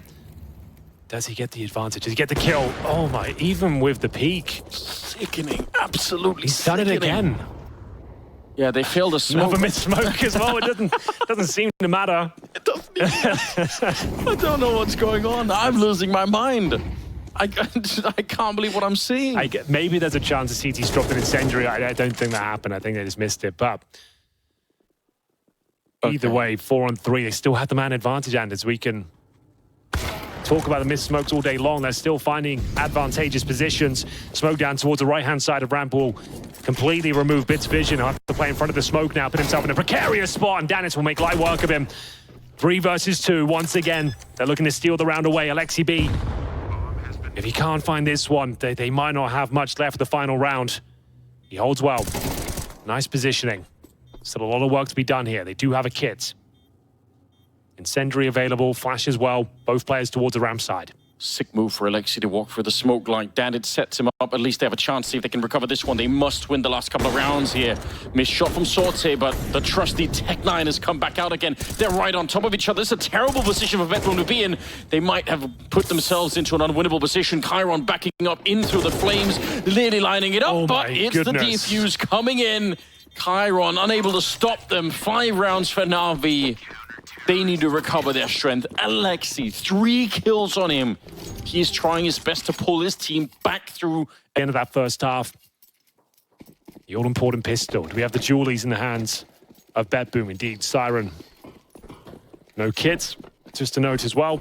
Does he get the advantage? Does he get the kill? Oh my, even with the peak. Sickening, absolutely He's done it again. Yeah, they failed a smoke. Another missed smoke as well. It doesn't seem to matter. It doesn't. I don't know what's going on. I'm losing my mind. I can't believe what I'm seeing. Maybe there's a chance the CT's dropped an incendiary. I don't think that happened. I think they just missed it. But either way, 4-on-3, they still have the man advantage, and as we can talk about the missed smokes all day long, they're still finding advantageous positions. Smoke down towards the right-hand side of ramp will completely remove Bit's vision. He'll have to play in front of the smoke now, put himself in a precarious spot, and Danis will make light work of him. 3 versus 2, once again. They're looking to steal the round away. Alexi B, if he can't find this one, they might not have much left for the final round. He holds well. Nice positioning. Still a lot of work to be done here. They do have a kit. Incendiary available, flash as well. Both players towards the ramp side. Sick move for Alexi to walk through the smoke like that. It sets him up. At least they have a chance to see if they can recover this one. They must win the last couple of rounds here. Missed shot from Sorte, but the trusty Tech 9 has come back out again. They're right on top of each other. It's a terrible position for BetBoom to be in. They might have put themselves into an unwinnable position. Chiron backing up in through the flames, nearly lining it up, but it's the defuse coming in. Chiron unable to stop them. 5 rounds for NaVi. They need to recover their strength. Alexi, 3 kills on him. He is trying his best to pull his team back through. The end of that first half. The all-important pistol. Do we have the Julies in the hands of BetBoom? Indeed, Siren. No kits, just a note as well.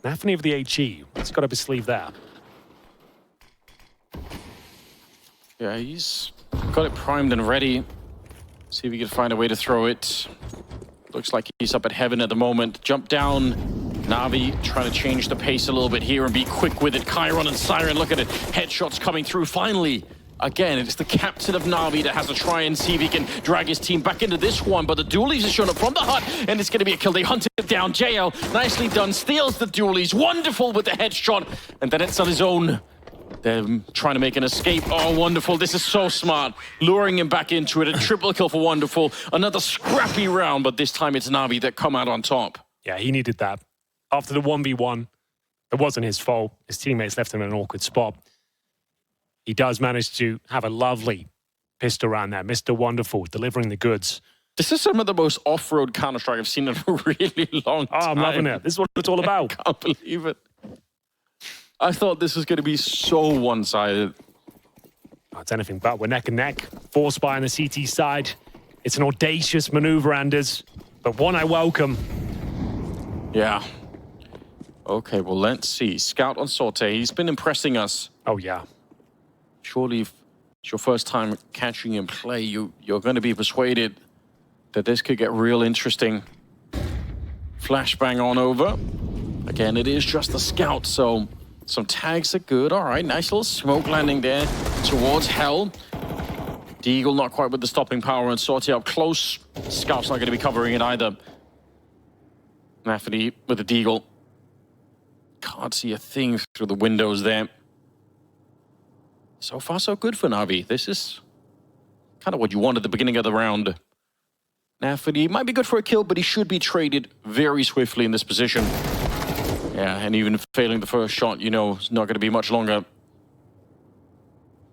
Anthony of the HE. What's got up his sleeve there? Yeah, he's got it primed and ready. See if he can find a way to throw it. Looks like he's up at heaven at the moment. Jump down. NaVi trying to change the pace a little bit here and be quick with it. Chiron and Siren, look at it. Headshots coming through finally. Again, it's the captain of NaVi that has to try and see if he can drag his team back into this one. But the dualies are shown up from the hut, and it's going to be a kill. They hunt it down. JL, nicely done, steals the dualies. Wonderful with the headshot. And then it's on his own. They're trying to make an escape. Oh, Wonderful. This is so smart. Luring him back into it. A triple kill for Wonderful. Another scrappy round, but this time it's NaVi that come out on top. Yeah, he needed that. After the 1v1, it wasn't his fault. His teammates left him in an awkward spot. He does manage to have a lovely pistol around there. Mr. Wonderful, delivering the goods. This is some of the most off-road Counter-Strike I've seen in a really long time. Oh, I'm loving it. This is what it's all about. I can't believe it. I thought this was going to be so one-sided. Oh, it's anything but. We're neck and neck. 4 spy on the CT side. It's an audacious maneuver, Anders, but one I welcome. Yeah. Okay, well, let's see. Scout on Sorte. He's been impressing us. Oh, yeah. Surely, if it's your first time catching him play, you're going to be persuaded that this could get real interesting. Flashbang on over. Again, it is just a scout, so some tags are good. All right, nice little smoke landing there towards Hell. Deagle not quite with the stopping power, and Sorte up close. Scout's not going to be covering it either. Nafferty with the Deagle. Can't see a thing through the windows there. So far, so good for NaVi. This is kind of what you want at the beginning of the round. Nafferty might be good for a kill, but he should be traded very swiftly in this position. Yeah, and even failing the first shot, you know, it's not going to be much longer.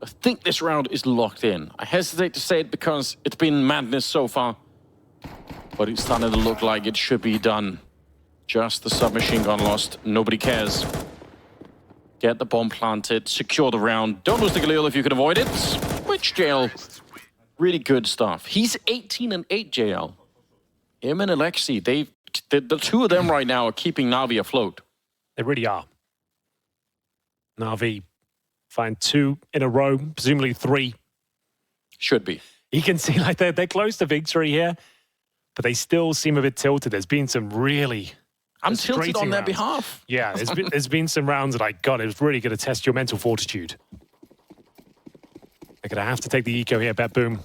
I think this round is locked in. I hesitate to say it because it's been madness so far, but it's starting to look like it should be done. Just the submachine gun lost. Nobody cares. Get the bomb planted, secure the round. Don't lose the Galil if you can avoid it. Which JL? Really good stuff. He's 18-8, JL. Him and Alexi, the two of them right now are keeping NaVi afloat. They really are. NaVi find 2 in a row, presumably 3. Should be. You can see like they're close to victory here, but they still seem a bit tilted. There's been some really I'm tilted on their rounds. behalf. Yeah, there's been some rounds that I got. It was really going to test your mental fortitude. They're going to have to take the eco here, Bet Boom.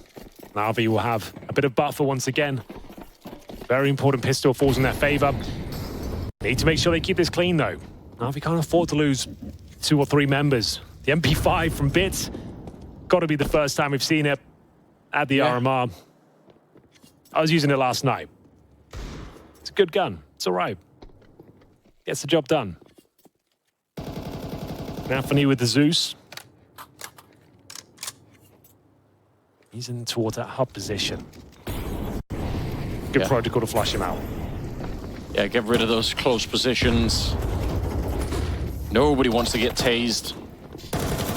NaVi will have a bit of buffer once again. Very important pistol falls in their favor. Need to make sure they keep this clean, though. NaVi can't afford to lose 2 or 3 members. The MP5 from Bits, got to be the first time we've seen it at the RMR. I was using it last night. It's a good gun. It's all right. Gets the job done. NaVi with the Zeus. He's in towards that hub position. Good protocol to flush him out. Yeah, get rid of those close positions. Nobody wants to get tased.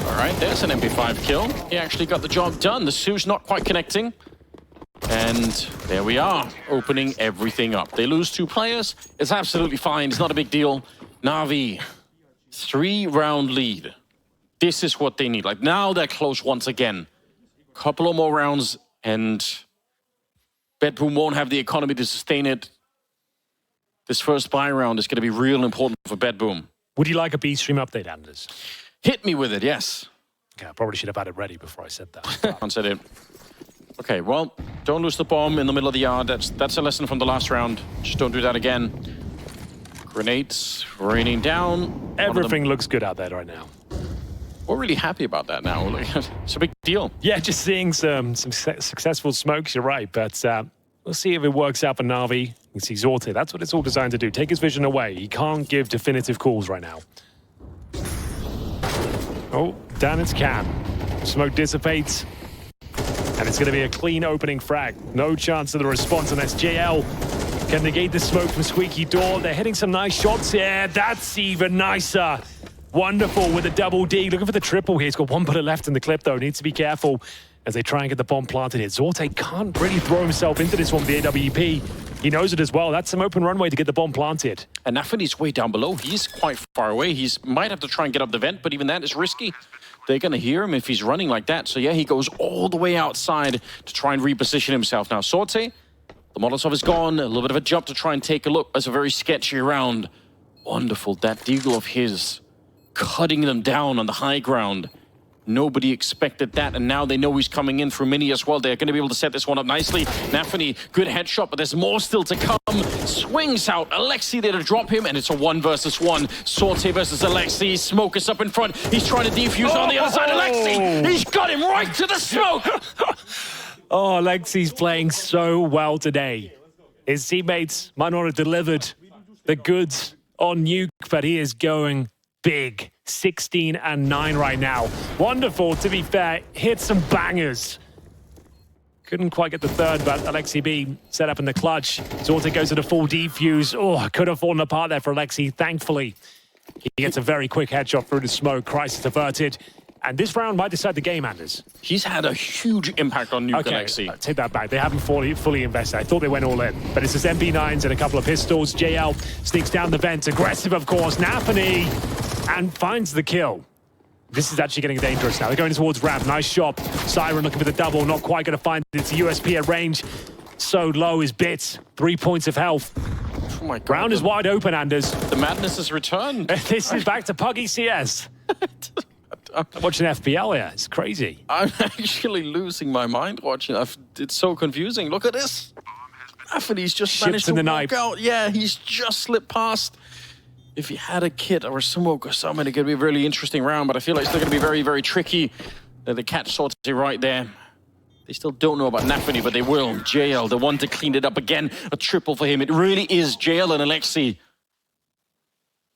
All right, there's an MP5 kill. He actually got the job done. The Zeus not quite connecting. And there we are, opening everything up. They lose 2 players. It's absolutely fine. It's not a big deal. NaVi, 3-round lead. This is what they need. Like, now they're close once again. Couple of more rounds, and Bet Boom won't have the economy to sustain it. This first buy round is going to be real important for Bet Boom. Would you like a B-stream update, Anders? Hit me with it, yes. Okay, I probably should have had it ready before I said that. Once I did. Okay, well, don't lose the bomb in the middle of the yard. That's a lesson from the last round. Just don't do that again. Grenades raining down. Everything looks good out there right now. We're really happy about that now. It's a big deal. Yeah, just seeing some successful smokes, you're right. But we'll see if it works out for NaVi. You can see Zorte. That's what it's all designed to do. Take his vision away. He can't give definitive calls right now. Oh, down its can. Smoke dissipates. And it's going to be a clean opening frag. No chance of the response unless JL can negate the smoke from Squeaky Door. They're hitting some nice shots here. That's even nicer. Wonderful with a double D. Looking for the triple here. He's got 1 bullet left in the clip, though. Needs to be careful as they try and get the bomb planted here. Zorte can't really throw himself into this one with the AWP. He knows it as well. That's some open runway to get the bomb planted. And NaVi's way down below. He's quite far away. He might have to try and get up the vent, but even that is risky. They're going to hear him if he's running like that. So, yeah, he goes all the way outside to try and reposition himself. Now, Zorte, the Molotov is gone. A little bit of a jump to try and take a look. That's a very sketchy round. Wonderful. That deagle of his cutting them down on the high ground. Nobody expected that, and now they know he's coming in through Mini as well. They're going to be able to set this one up nicely. NaVi, good headshot, but there's more still to come. Swings out. Alexi there to drop him, and it's a 1 versus 1. Zorte versus Alexi. Smoke is up in front. He's trying to defuse on the other side. Alexi, he's got him right to the smoke. Oh, Alexi's playing so well today. His teammates might not have delivered the goods on Nuke, but he is going big. 16-9 right now. Wonderful, to be fair. Hit some bangers. Couldn't quite get the third, but Alexi B set up in the clutch. Zorte goes to the full defuse. Oh, could have fallen apart there for Alexi. Thankfully, he gets a very quick headshot through the smoke. Crisis averted. And this round might decide the game, Anders. He's had a huge impact on Nuke, Alexi. Take that back. They haven't fully invested. I thought they went all in. But it's just MP9s and a couple of pistols. JL sneaks down the vent. Aggressive, of course. NaVi and finds the kill. This is actually getting dangerous now. They're going towards ramp. Nice shot. Siren looking for the double. Not quite going to find it. It's a USP at range. So low is Bits. 3 points of health. Oh my God. Ground is wide open, Anders. The madness has returned. This is back to Puggy CS. I'm watching FPL here. It's crazy. I'm actually losing my mind watching. It's so confusing. Look at this. NaVi's just managed to walk out. Yeah, he's just slipped past. If he had a kit or a smoke or something, it could be a really interesting round, but I feel like it's still going to be very, very tricky. The catch Zorte right there. They still don't know about NaVi, but they will. JL, the one to clean it up again. A triple for him. It really is JL and Alexi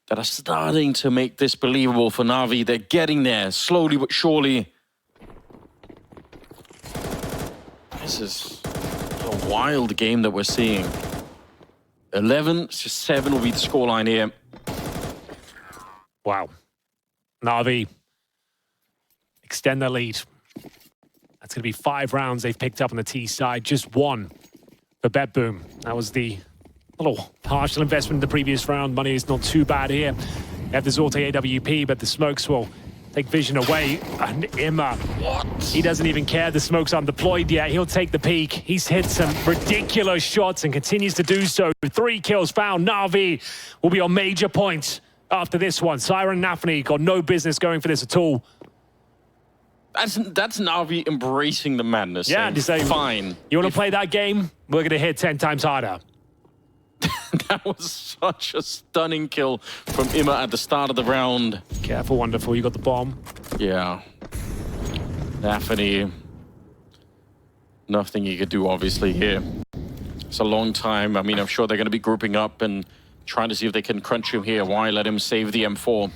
that are starting to make this believable for NaVi. They're getting there, slowly but surely. This is a wild game that we're seeing. 11-7 will be the scoreline here. Wow. NaVi extend their lead. That's going to be 5 rounds they've picked up on the T side. Just 1 for Bet Boom. That was the little partial investment in the previous round. Money is not too bad here. They have the Zorte AWP, but the smokes will take vision away. And Imma, he doesn't even care the smoke's undeployed yet. He'll take the peek. He's hit some ridiculous shots and continues to do so. 3 kills found. NaVi will be on major points after this one. Siren Nafni got no business going for this at all. That's NaVi embracing the madness. Yeah, to say, fine. You want to play that game? We're going to hit 10 times harder. That was such a stunning kill from Imma at the start of the round. Careful, Wonderful. You got the bomb. Yeah. Daphne. Nothing you could do, obviously, here. It's a long time. I mean, I'm sure they're going to be grouping up and trying to see if they can crunch him here. Why let him save the M4?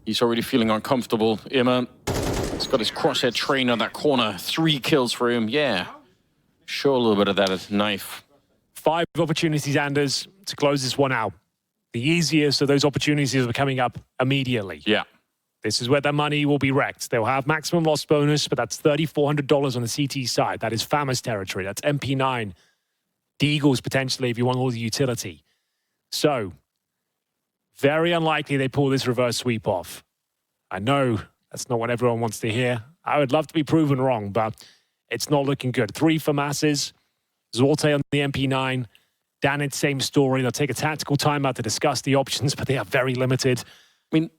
He's already feeling uncomfortable. Imma. He's got his crosshair train on that corner. 3 kills for him. Yeah. Show a little bit of that knife. 5 opportunities, Anders, to close this one out. The easiest of those opportunities are coming up immediately. Yeah. This is where their money will be wrecked. They'll have maximum loss bonus, but that's $3,400 on the CT side. That is FAMAS territory. That's MP9. Deagles, potentially, if you want all the utility. So, very unlikely they pull this reverse sweep off. I know that's not what everyone wants to hear. I would love to be proven wrong, but it's not looking good. 3 FAMASes. Zorte on the MP9. Danit, same story. They'll take a tactical timeout to discuss the options, but they are very limited. I mean,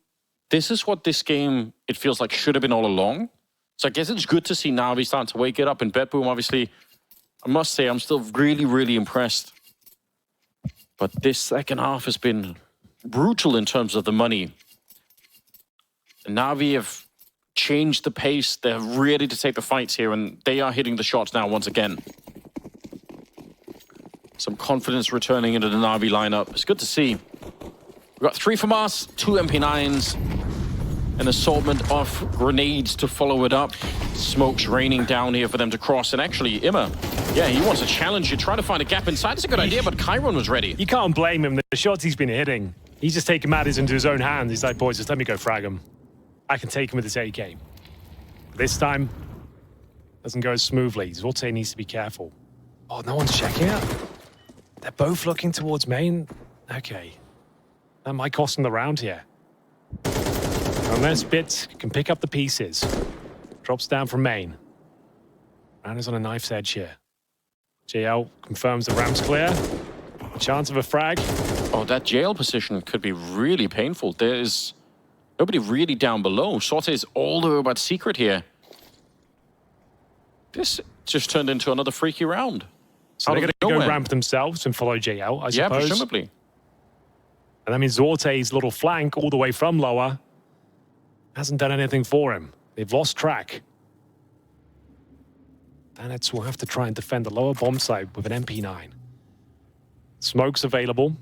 this is what this game, it feels like, should have been all along. So I guess it's good to see NaVi starting to wake it up. And Bedboom, obviously, I must say, I'm still really, really impressed. But this second half has been brutal in terms of the money. NaVi have changed the pace. They're ready to take the fights here, and they are hitting the shots now once again. Some confidence returning into the NaVi lineup. It's good to see. We've got 3 FAMAS, 2 MP9s, an assortment of grenades to follow it up. Smoke's raining down here for them to cross. And actually, Imma, yeah, he wants a challenge. You're trying to find a gap inside. It's a good idea, but Chiron was ready. You can't blame him. The shots he's been hitting, he's just taking matters into his own hands. He's like, boys, just let me go frag him. I can take him with this AK. This time, doesn't go as smoothly. Zorte needs to be careful. Oh, no one's checking it? They're both looking towards main. Okay. That might cost them the round here. Unless Bits can pick up the pieces. Drops down from main. Round is on a knife's edge here. JL confirms the ramp's clear. Chance of a frag. Oh, that jail position could be really painful. There's nobody really down below. Sorte is all the way about secret here. This just turned into another freaky round. So they're going to go ramp themselves and follow JL, I suppose. Yeah, presumably. And that means Zorte's little flank all the way from lower hasn't done anything for him. They've lost track. Danitz will have to try and defend the lower bomb site with an MP9. Smoke's available.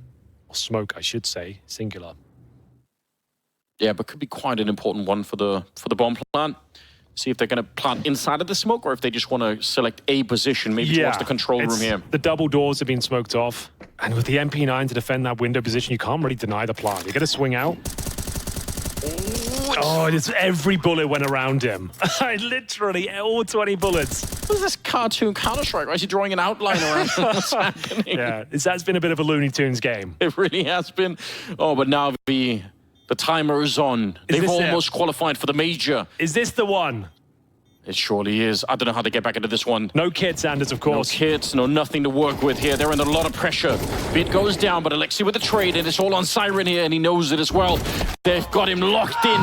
Or smoke, I should say, singular. Yeah, but could be quite an important one for the bomb plant. See if they're going to plant inside of the smoke or if they just want to select a position, maybe towards the control room here. The double doors have been smoked off. And with the MP9 to defend that window position, you can't really deny the plant. You're going to swing out. Oh, just every bullet went around him. Literally, all 20 bullets. What is this cartoon Counter-Strike? Why is he drawing an outline around what's happening? Yeah, that's been a bit of a Looney Tunes game. It really has been. Oh, but now the timer is on. They've almost qualified for the major. Is this the one? It surely is. I don't know how they get back into this one. No kits, Anders, of course. No kits, no nothing to work with here. They're under a lot of pressure. Bit goes down, but Alexi with the trade, and it's all on Siren here, and he knows it as well. They've got him locked in.